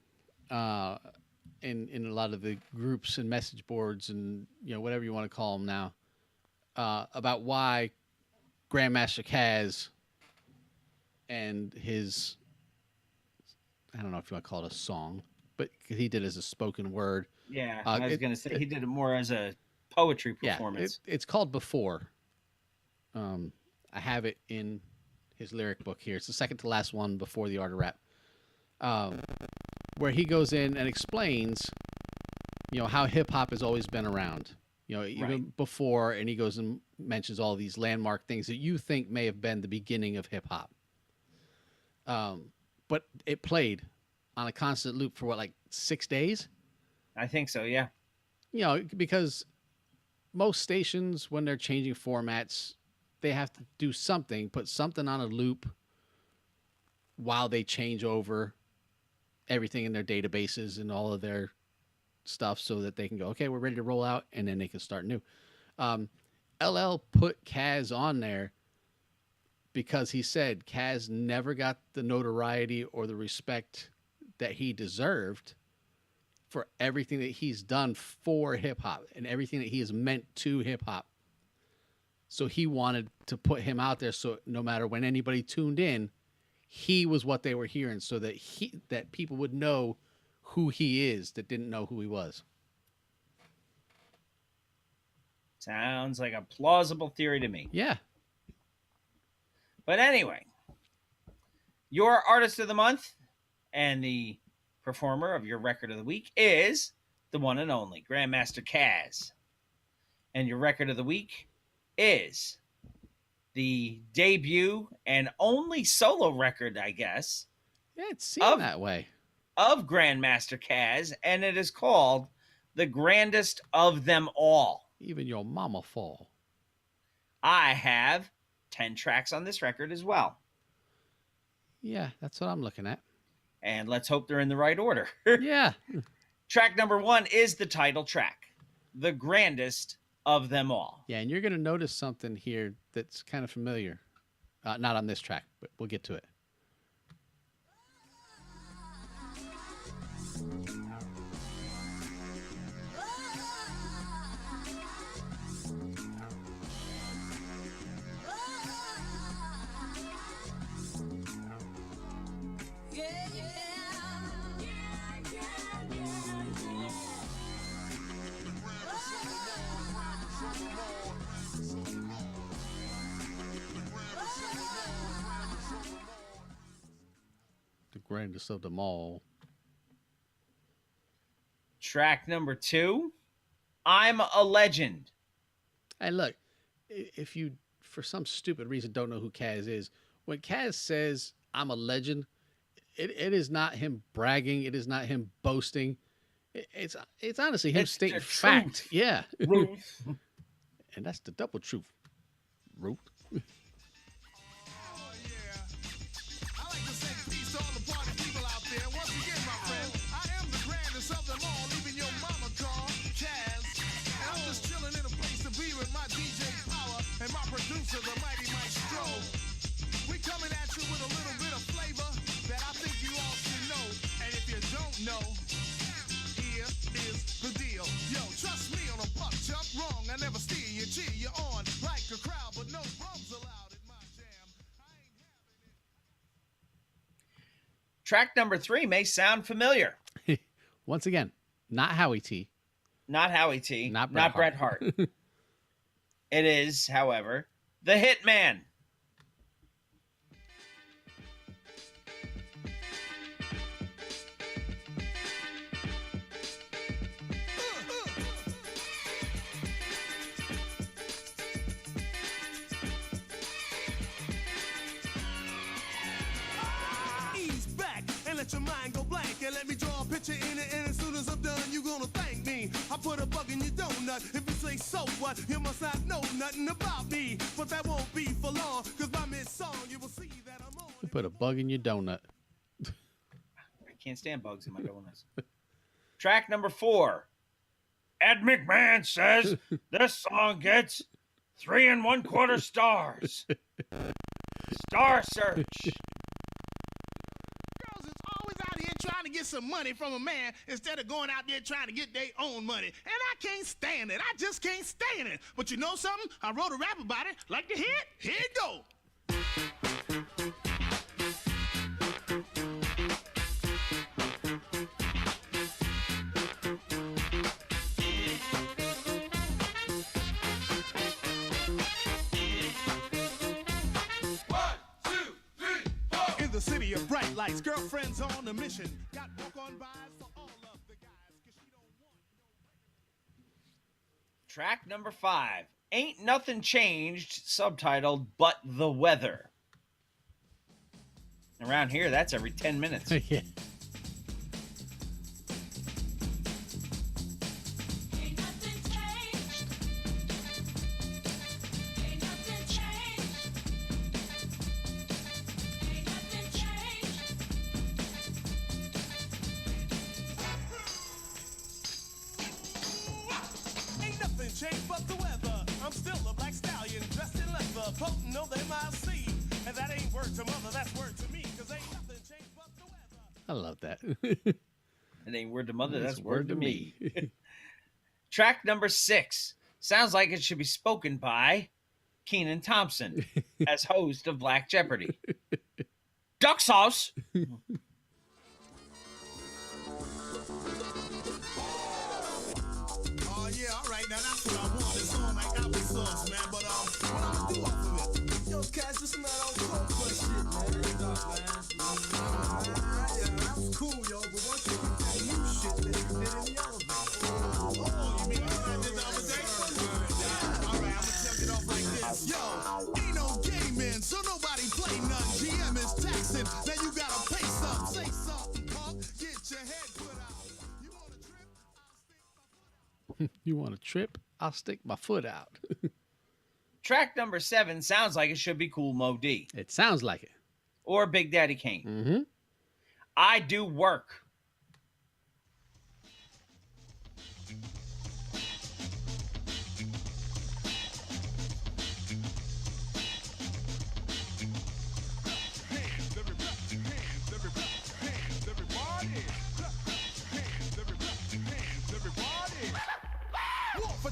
in a lot of the groups and message boards and whatever you want to call them now, about why Grandmaster Caz and his, I don't know if you want to call it a song, but he did it as a spoken word. Yeah, I was going to say he did it more as a poetry Yeah, performance. it's called Before. I have it in his lyric book here. It's the second to last one before the Art of Rap, where he goes in and explains, how hip hop has always been around, even before, and he goes and mentions all these landmark things that you think may have been the beginning of hip hop. But it played on a constant loop for like 6 days? I think so, yeah. Because most stations, when they're changing formats, they have to do something, put something on a loop while they change over everything in their databases and all of their stuff so that they can go, okay, we're ready to roll out, and then they can start new. LL put Caz on there because he said Caz never got the notoriety or the respect that he deserved for everything that he's done for hip-hop and everything that he has meant to hip-hop. So he wanted to put him out there so no matter when anybody tuned in, he was what they were hearing, so that that people would know who he is that didn't know who he was. Sounds like a plausible theory to me. Yeah. But anyway, your artist of the month and the performer of your record of the week is the one and only Grandmaster Caz. And your record of the week is the debut and only solo record, I guess. Yeah, it seemed that way. Of Grandmaster Caz, and it is called The Grandest of Them All. Even your mama fall. I have 10 tracks on this record as well. Yeah, that's what I'm looking at. And let's hope they're in the right order. Yeah. Track number 1 is the title track, The Grandest of Them All. Yeah, and you're going to notice something here that's kind of familiar. Not on this track, but we'll get to it. Grandest of them all. Track number 2, I'm a Legend. Hey, look, if you, for some stupid reason, don't know who Caz is, when Caz says, I'm a legend, it is not him bragging. It is not him boasting. It's honestly him stating fact. Truth. Yeah. Ruth. And that's the double truth. Ruth. And my producer, the mighty Maestro. We coming at you with a little bit of flavor that I think you all should know. And if you don't know, here is the deal. Yo, trust me on a puck jump wrong. I never steer you, cheer you on like a crowd, but no bums allowed in my jam. I ain't having it. Track number 3 may sound familiar. Once again, not Howie T. Not Howie T. Not Bret Hart. It is, however, The Hitman. Ease back and let your mind go blank and let me I put a bug in your donut. If you say so what, you must not know nothing about me. But that won't be for long, cause by mid-song you will see that I'm on. You put a bug in your donut. I can't stand bugs in my donuts. Track number 4. Ed McMahon says this song gets 3 1/4 stars. Star Search. Girls is always out here trying to get some money from a man instead of going out there trying to get their own money. And I can't stand it. I just can't stand it. But you know something? I wrote a rap about it. Like to hear it? Here it go. The city of bright lights, girlfriends on a mission. Got walk-on buys for all of the guys, 'cause she don't want no. Track number 5. Ain't Nothing Changed, subtitled But the Weather. Around here, that's every 10 minutes. Yeah. Changed but the weather. I'm still a black stallion dressed in leather, potent, no they might see. And that ain't word to mother, that's word to me. 'Cause ain't nothing changed but the weather. I love that. It ain't word to mother, that's That's word to me. Track number 6. Sounds like it should be spoken by Kenan Thompson as host of Black Jeopardy. Duck sauce. Oh yeah, all right, now that's what I want. It's on like applesauce, man. But what I'm gonna do off of it? Yo, Cash, this is not on coke for shit, man. Yeah, that's cool, yo. But once you get that new shit that you did in the elevator. Oh, you mean what I did the other day? All right, I'm gonna tell it off like this. Yo, ain't no gaming, so nobody play none. GM is taxing, then you gotta pay some. Say something, punk. Get your head put out. You want a trip? I'll stick my foot out. Track number 7 sounds like it should be Cool Mo D. It sounds like it. Or Big Daddy Kane. Mm-hmm. I Do Work.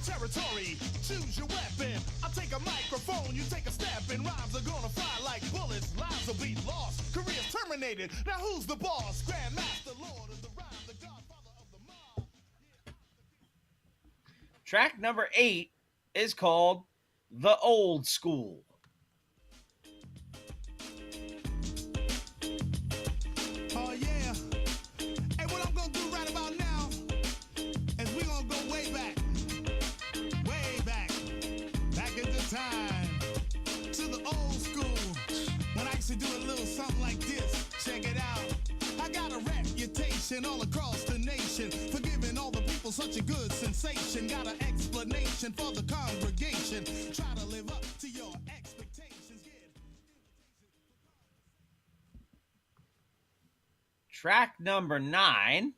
Territory, choose your weapon. I take a microphone, you take a step, and rhymes are gonna fly like bullets. Lives will be lost, careers terminated. Now who's the boss? Grandmaster, Lord of the Rhyme, the Godfather of the mob. Track number 8 is called The Old School. Oh yeah. Hey, what I'm gonna do right about now is we're gonna go way back. Back in the time, to the old school, when I used to do a little something like this. Check it out. I got a reputation all across the nation for giving all the people such a good sensation. Got an explanation for the congregation. Try to live up to your expectations. Track number 9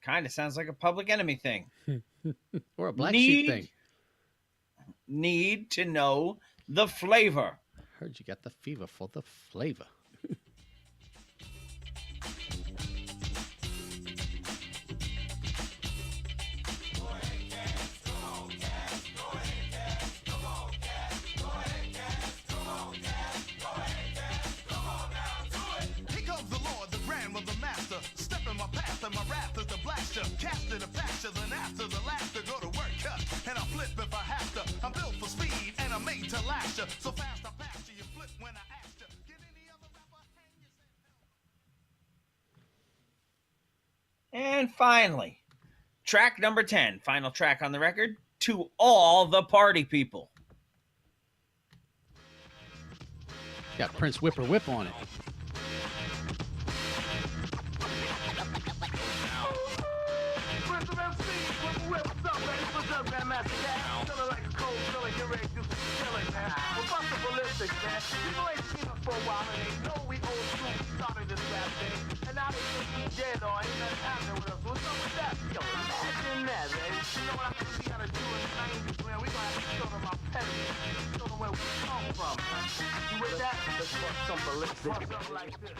kind of sounds like a Public Enemy thing. Or a Black Sheep thing. Need to Know the Flavor. Heard you got the fever for the flavor. Caster the pasture, then after the laughter, go to work, cut, and I flip if I have to. I'm built for speed, and I'm made to last you. So fast I pass you, you flip when I ask you. Get any other rapper, hang And finally, track number 10, final track on the record, To All the Party People. Got Prince Whipper Whip on it. Prince of MC, man. People ain't seen us for a while and they know we old school started this rap thing. And now they think we dead or ain't nothing happening with us. What's up with that? Yo, imagine that, man. You know what I think we gotta do in the 90s, man? We gonna have to show them our pedigree, show them where we come from. You with that? Let's fuck some ballistic. Something like this.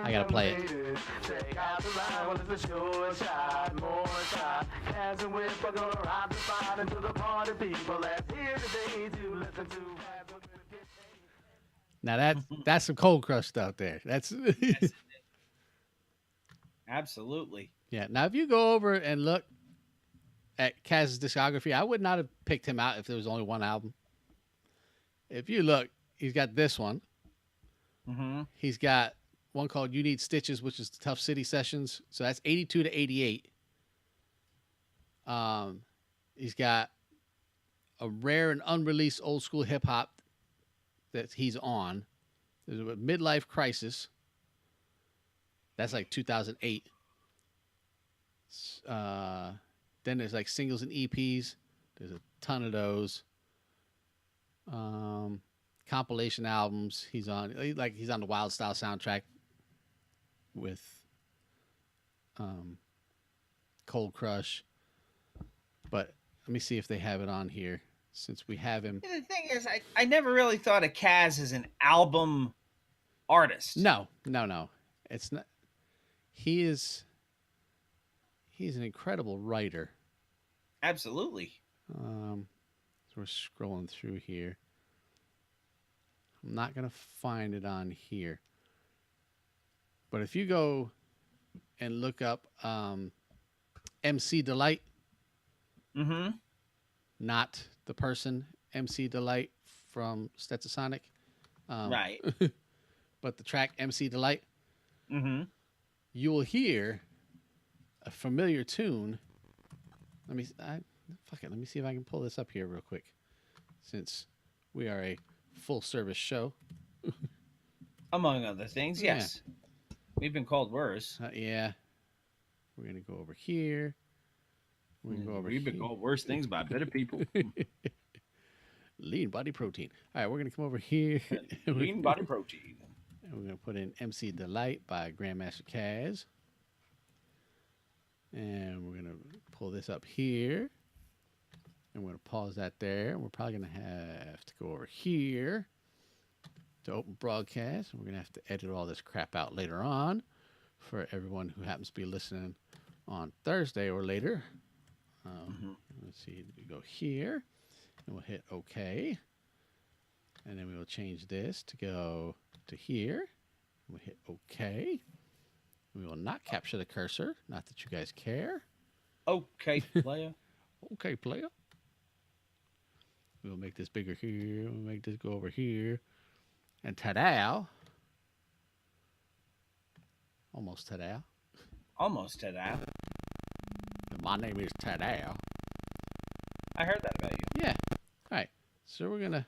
I gotta play it. Take out the line when it's a short shot, more shot. As and with, we're gonna ride the side into the party people that's here today to listen to. Now that's some Cold Crush stuff there. That's Absolutely. yeah. Now if you go over and look at Kaz's discography, I would not have picked him out if there was only one album. If you look, he's got this one. Mm-hmm. He's got one called You Need Stitches, which is the Tough City Sessions. So that's 82 to 88. He's got a rare and unreleased old school hip hop that he's on. There's a Midlife Crisis. That's like 2008. Then there's like singles and EPs. There's a ton of those. Compilation albums. He's on the Wild Style soundtrack with Cold Crush. But let me see if they have it on here since we have him. The thing is, I never really thought of Kaz as an album artist. No. It's not. He's an incredible writer. Absolutely. So we're scrolling through here. I'm not going to find it on here. But if you go and look up MC Delight, Mm-hmm. not the person MC Delight from Stetsasonic, Right. but the track MC Delight, Mm-hmm. you will hear a familiar tune. Let me see if I can pull this up here real quick, since we are a full service show. Among other things, yes. We've been called worse. Yeah. We're going to go over here. We've been called worse things by better people. Lean body protein. All right, we're going to come over here. Lean body protein. And we're going to put in MC Delight by Grandmaster Kaz. And we're going to pull this up here. And we're going to pause that there. We're probably going to have to go over here to open broadcast. And we're going to have to edit all this crap out later on for everyone who happens to be listening on Thursday or later. Let's see. We go here. And we'll hit OK. And then we will change this to go to here. We'll hit OK. We will not capture the cursor. Not that you guys care. Okay, player. Okay, player. We'll make this bigger here. We'll make this go over here. And ta-da. Almost ta-da. Almost to that. And my name is ta-da. I heard that about you. Yeah. All right. So we're gonna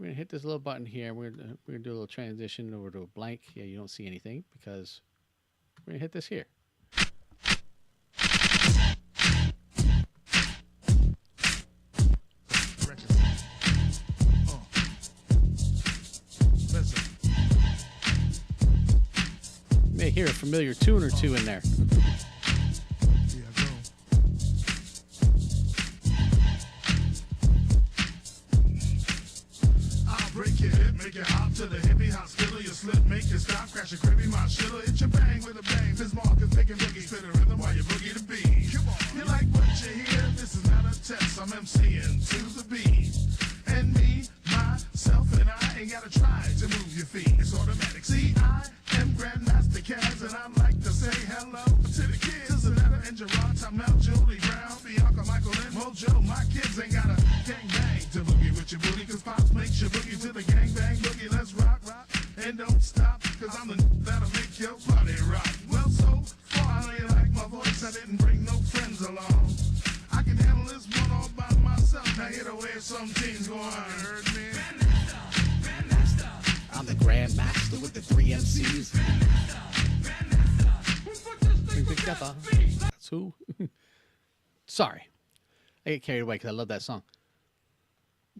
hit this little button here. We're gonna do a little transition over to a blank. Yeah, you don't see anything because we're gonna hit this here. You may hear a familiar tune or two in there. Make it hop to the hippie hop skiller, you slip, make you stop, crash a cribby, my shiller, hit your bang with a bang. This Marcus making boogie, spit a rhythm while you boogie the beat. You like what you hear? This is not a test, I'm MCing to the beat. And me, myself, and I ain't gotta try to move your feet. It's automatic. See, I am Grandmaster Kaz, and I'd like to say hello to the kids. Cincinnati and Gerard, Tamel, Julie Brown, Bianca, Michael, and Mojo. My kids ain't got a gang bang to boogie with your booty, cause Pops makes you boogie to the gang bang boogie. Let's rock, and don't stop, cause I'm the that'll make your body rock. Well, so far, I know you like my voice, I didn't bring no friends along. I can handle this one all by myself. Now hear the way some teens go on. You heard me? I'm the Grandmaster with the 3 MCs. That's who. Sorry. I get carried away because I love that song.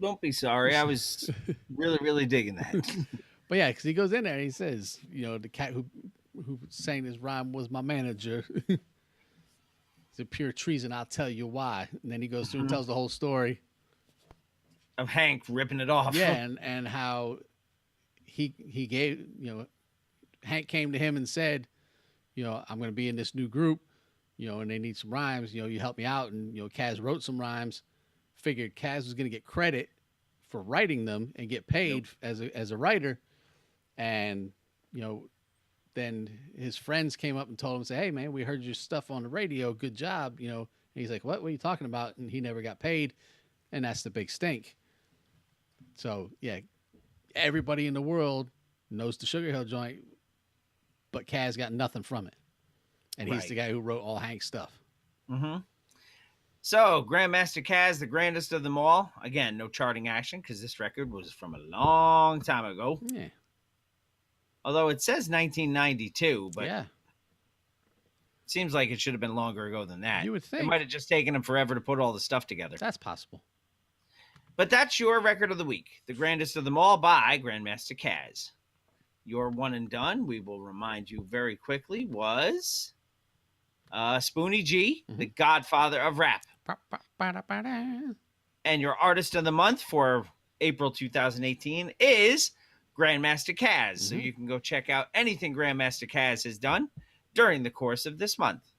Don't be sorry. I was really, really digging that. But yeah, because he goes in there and he says, the cat who sang this rhyme was my manager. It's a pure treason. I'll tell you why. And then he goes through and tells the whole story of Hank ripping it off. Yeah, and how he gave, Hank came to him and said, I'm going to be in this new group, and they need some rhymes. You help me out. And, Kaz wrote some rhymes, figured Kaz was going to get credit for writing them and get paid as a writer. And, then his friends came up and told him, say, hey, man, we heard your stuff on the radio. Good job. And he's like, what are you talking about? And he never got paid. And that's the big stink. So, yeah, everybody in the world knows the Sugar Hill Joint, but Kaz got nothing from it. And he's the guy who wrote all Hank's stuff. Mm-hmm. So, Grandmaster Kaz, the grandest of them all. Again, no charting action because this record was from a long time ago. Yeah. Although it says 1992, but yeah, it seems like it should have been longer ago than that. You would think. It might have just taken him forever to put all the stuff together. That's possible. But that's your record of the week. The grandest of them all by Grandmaster Kaz. Your one and done, we will remind you very quickly, was Spoonie G, the godfather of rap. And your artist of the month for April 2018 is Grandmaster Kaz. So you can go check out anything Grandmaster Kaz has done during the course of this month.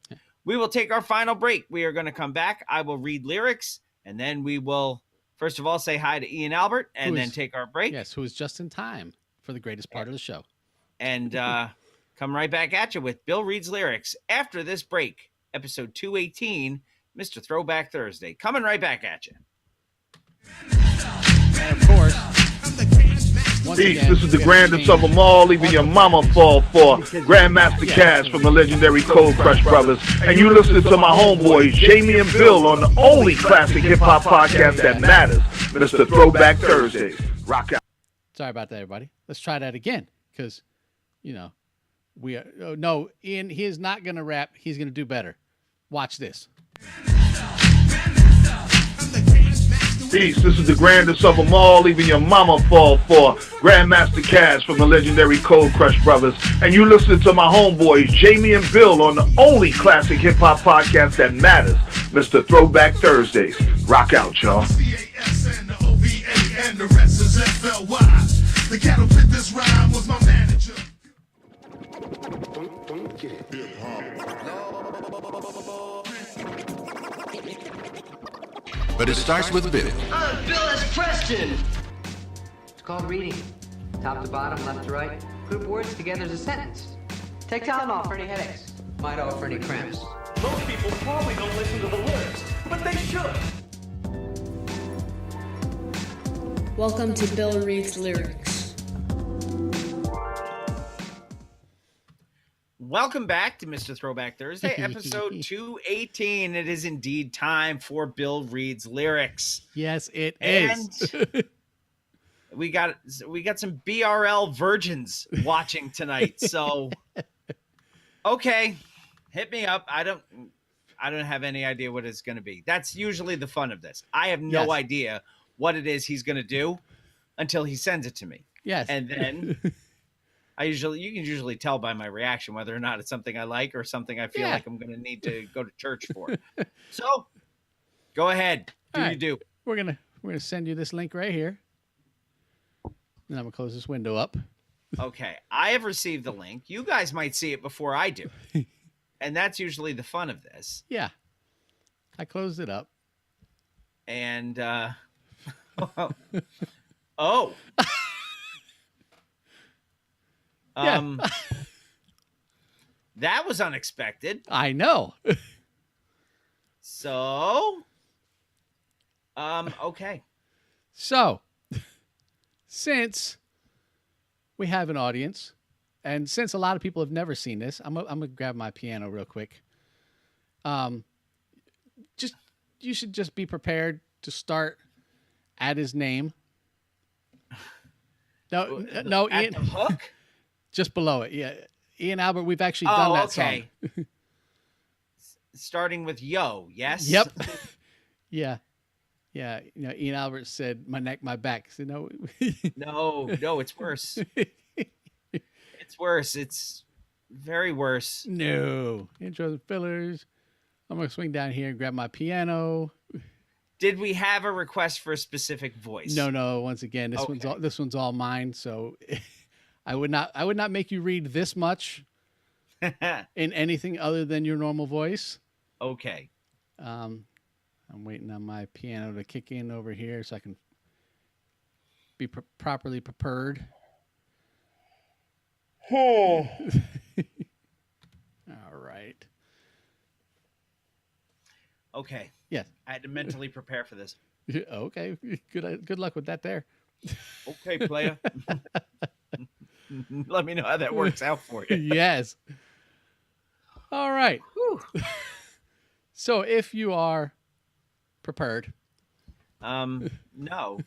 We will take our final break. We are going to come back. I will read lyrics, and then we will, first of all, say hi to Ian Albert, and then take our break. Yes, who is just in time for the greatest part of the show. And come right back at you with Bill Reads Lyrics after this break, episode 218, Mr. Throwback Thursday. Coming right back at you. And of course, Peace, this is the grandest of them all, even your mama fall for. Grandmaster Kaz from the legendary Cold Crush Brothers. And you listen to my homeboys, Jamie and Bill, on the only classic hip-hop podcast that matters, Mr. Throwback Thursdays. Rock out. Sorry about that, everybody. Let's try that again, because, we are... Oh, no, Ian, he is not going to rap. He's going to do better. Watch this. Peace, this is the grandest of them all, even your mama fall for. Grandmaster Kaz from the legendary Cold Crush Brothers. And you listen to my homeboys, Jamie and Bill, on the only classic hip-hop podcast that matters, Mr. Throwback Thursdays. Rock out, y'all. And the rest is FLY. The cattle pit this rhyme was my manager. Don't get it. But it starts with Bill. Bill S. Preston. It's called reading. Top to bottom, left to right. Group words together as a sentence. Take Tylenol for any headaches. Might offer any cramps. Most people probably don't listen to the lyrics, but they should. Welcome to Bill Reads Lyrics. Welcome back to Mr. Throwback Thursday, episode 218. It is indeed time for Bill Reads Lyrics. Yes, it is. we got some BRL virgins watching tonight. So, okay, hit me up. I don't have any idea what it's going to be. That's usually the fun of this. I have no idea what it is he's going to do until he sends it to me. Yes. And then you can usually tell by my reaction whether or not it's something I like or something I feel like I'm going to need to go to church for. So go ahead. You do. We're going to send you this link right here. And I'm going to close this window up. Okay. I have received the link. You guys might see it before I do. And that's usually the fun of this. Yeah. I closed it up. And, that was unexpected. I know. So, okay. So, since we have an audience, and since a lot of people have never seen this, I'm gonna grab my piano real quick. You should just be prepared to start at his name. No, at Ian. The hook? Just below it, yeah. Ian Albert, we've actually done that okay. song. Starting with yo, yes? Yep. Yeah. Yeah, you know, Ian Albert said, "My neck, my back." So no, No, it's worse. It's worse. It's very worse. no intros and fillers. I'm gonna swing down here and grab my piano. Did we have a request for a specific voice? No. Once again, this one's all mine. So I would not make you read this much in anything other than your normal voice. Okay. I'm waiting on my piano to kick in over here so I can be properly prepared. All right. Okay. Yes. I had to mentally prepare for this. Okay. Good luck with that there. Okay, player. Let me know how that works out for you. Yes. All right. So if you are prepared. No,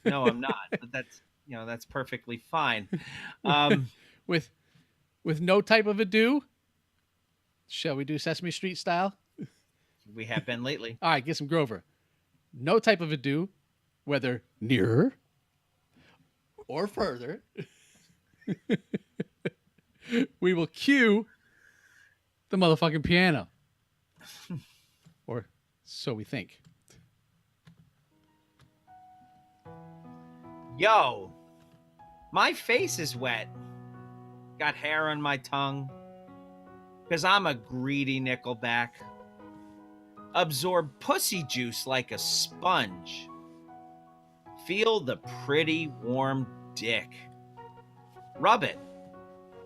I'm not. But that's perfectly fine. With no type of ado, shall we do Sesame Street style? We have been lately. All right, get some Grover. No type of ado, whether nearer or further. We will cue the motherfucking piano. Or so we think. Yo, my face is wet. Got hair on my tongue. Because I'm a greedy Nickelback. Absorb pussy juice like a sponge. Feel the pretty warm dick. Rub it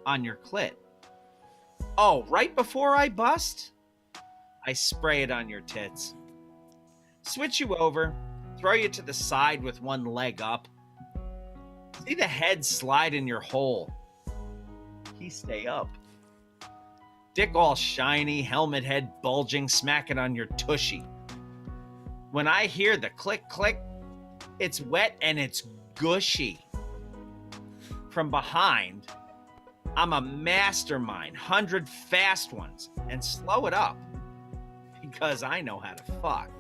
on your clit. Oh, right before I bust, I spray it on your tits. Switch you over, throw you to the side with one leg up. See the head slide in your hole. He stay up. Dick all shiny, helmet head bulging, smack it on your tushy. When I hear the click click, it's wet and it's gushy. From behind, I'm a mastermind, 100 fast ones, and slow it up. Because I know how to fuck.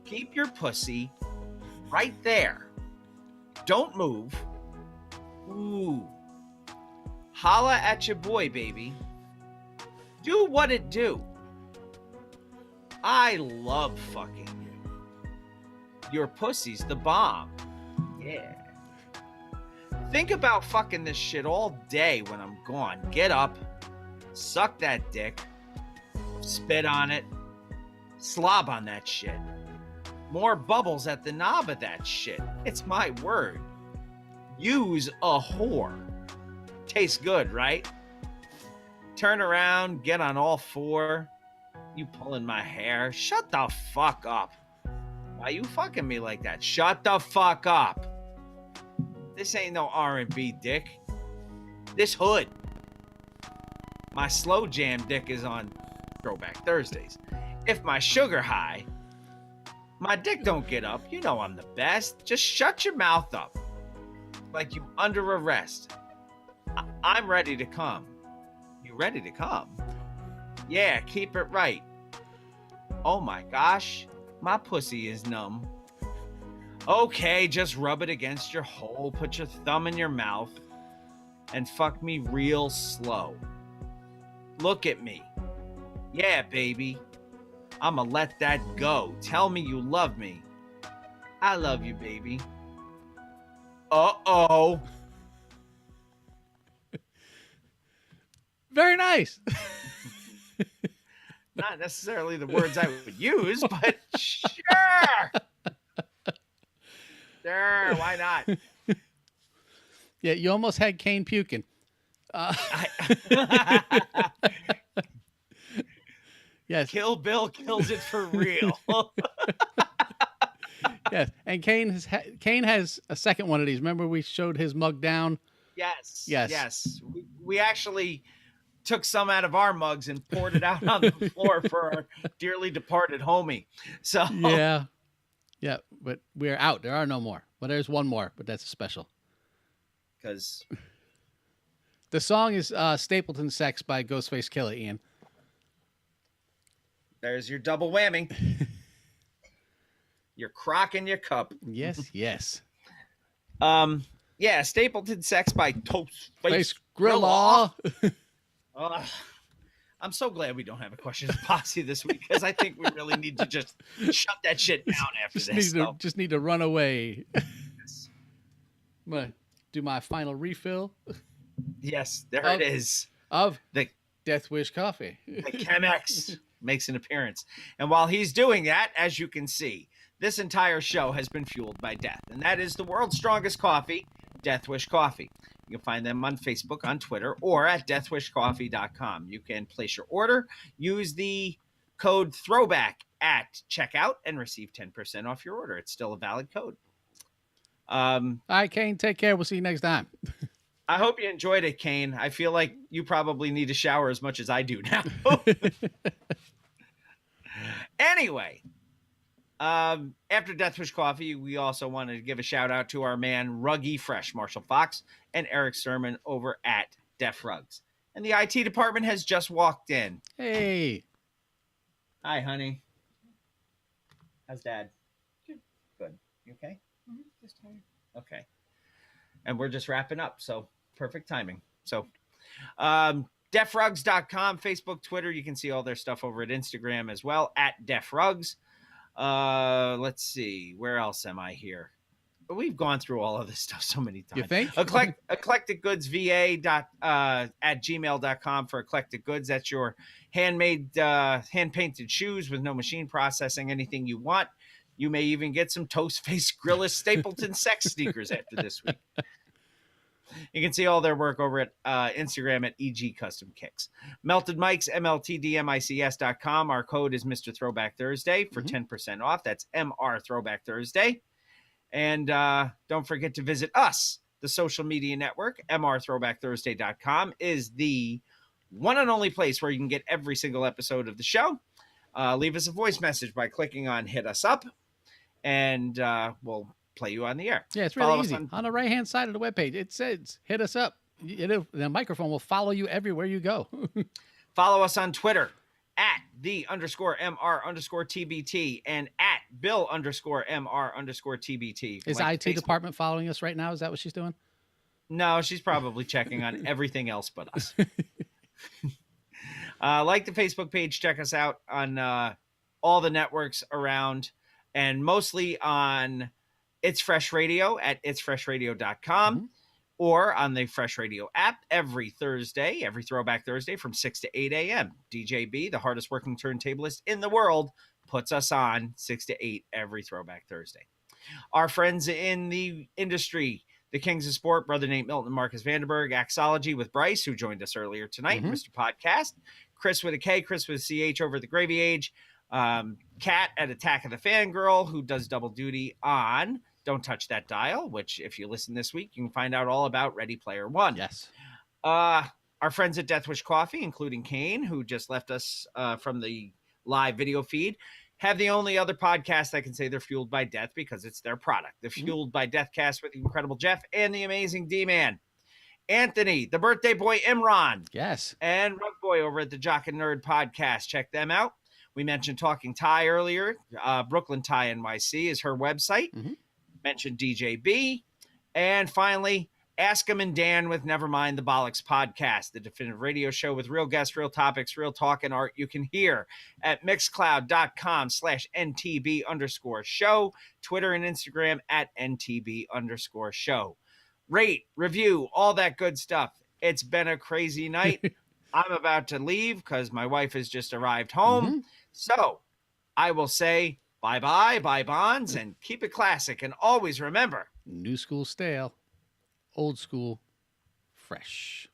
Keep your pussy right there. Don't move. Ooh. Holla at your boy, baby. Do what it do. I love fucking you. Your pussy's the bomb. Yeah. Think about fucking this shit all day when I'm gone. Get up, suck that dick, spit on it, slob on that shit. More bubbles at the knob of that shit. It's my word. Use a whore. Tastes good, right? Turn around, get on all four. You pulling my hair. Shut the fuck up. Why you fucking me like that? Shut the fuck up. This ain't no R&B dick. This hood. My slow jam dick is on Throwback Thursdays. If my sugar high, my dick don't get up. You know I'm the best. Just shut your mouth up. Like you under arrest. I'm ready to come. You ready to come? Yeah, keep it right. Oh my gosh, my pussy is numb. Okay, just rub it against your hole, put your thumb in your mouth, and fuck me real slow. Look at me. Yeah, baby. I'ma let that go. Tell me you love me. I love you, baby. Uh-oh. Very nice. Not necessarily the words I would use, but sure. Sure, why not? Yeah, you almost had Kane puking. Yes. Kill Bill kills it for real. Yes, and Kane has a second one of these. Remember we showed his mug down? Yes. We actually took some out of our mugs and poured it out on the floor for our dearly departed homie. So yeah, but we're out. There are no more. Well, there's one more, but that's a special. Because the song is Stapleton Sex by Ghostface Killah, Ian. There's your double whammy. your crock and your cup. Yes, yes. Yeah, Stapleton Sex by Toastface Face Grilla. I'm so glad we don't have a questions posse this week because I think we really need to just shut that shit down after this. Just need to run away. I'm gonna do my final refill. Yes, there it is. Of the Death Wish coffee. The Chemex makes an appearance. And while he's doing that, as you can see, this entire show has been fueled by death. And that is the world's strongest coffee, Death Wish Coffee. You can find them on Facebook, on Twitter, or at deathwishcoffee.com. You can place your order, use the code Throwback at checkout, and receive 10% off your order. It's still a valid code. All right, Kane, take care. We'll see you next time. I hope you enjoyed it, Kane. I feel like you probably need a shower as much as I do now. Anyway, after Death Wish Coffee, we also wanted to give a shout out to our man Ruggy Fresh, Marshall Fox, and Eric Sermon over at Def Rugs. And the IT department has just walked in. Hey. Hi, honey. How's Dad? Good. You okay? Just tired. Okay. And we're just wrapping up, so perfect timing. So, defrugs.com, Facebook, Twitter. You can see all their stuff over at Instagram as well, at defrugs. Let's see. Where else am I here? We've gone through all of this stuff so many times. You think? eclecticgoodsva at gmail.com for eclectic goods. That's your handmade, hand-painted shoes with no machine processing, anything you want. You may even get some Toastface Grilla Stapleton Sex sneakers after this week. You can see all their work over at Instagram at EG Custom Kicks. Melted Mics, MLTDMICS.com. Our code is Mr. Throwback Thursday for 10% off. That's MR Throwback Thursday. And don't forget to visit us, the social media network. MRThrowbackThursday.com is the one and only place where you can get every single episode of the show. Leave us a voice message by clicking on Hit Us Up, and we'll play you on the air. Yeah, it's really easy. On the right-hand side of the webpage, it says, hit us up. The microphone will follow you everywhere you go. Follow us on Twitter at @the_MR_TBT and at Bill_MR_TBT. Is like IT department following us right now? Is that what she's doing? No, she's probably checking on everything else but us. Like the Facebook page, check us out on all the networks around, and mostly on It's Fresh Radio at itsfreshradio.com or on the Fresh Radio app every Thursday, every Throwback Thursday from 6 to 8 a.m. DJ B, the hardest working turntablist in the world, puts us on 6 to 8 every Throwback Thursday. Our friends in the industry, the Kings of Sport, Brother Nate Milton and Marcus Vanderberg, Axology with Bryce, who joined us earlier tonight, Mr. Podcast, Chris with a K, Chris with a CH over the Gravy Age, Kat at Attack of the Fangirl, who does double duty on Don't Touch That Dial, which if you listen this week, you can find out all about Ready Player One. Yes. Our friends at Death Wish Coffee, including Kane, who just left us from the live video feed, have the only other podcast I can say they're fueled by death because it's their product. They're fueled by Deathcast with the incredible Jeff and the amazing D-Man. Anthony, the birthday boy Imran. Yes. And Rug Boy over at the Jock and Nerd podcast. Check them out. We mentioned Talking Thai earlier. Brooklyn Thai NYC is her website. Mentioned DJ B. And finally, Ask 'em and Dan with Nevermind the Bollocks podcast, the definitive radio show with real guests, real topics, real talk and art you can hear at mixcloud.com/NTB_show, Twitter and Instagram at NTB_show. Rate, review, all that good stuff. It's been a crazy night. I'm about to leave because my wife has just arrived home. So I will say bye-bye, bye bonds, and keep it classic. And always remember, new school stale, old school fresh.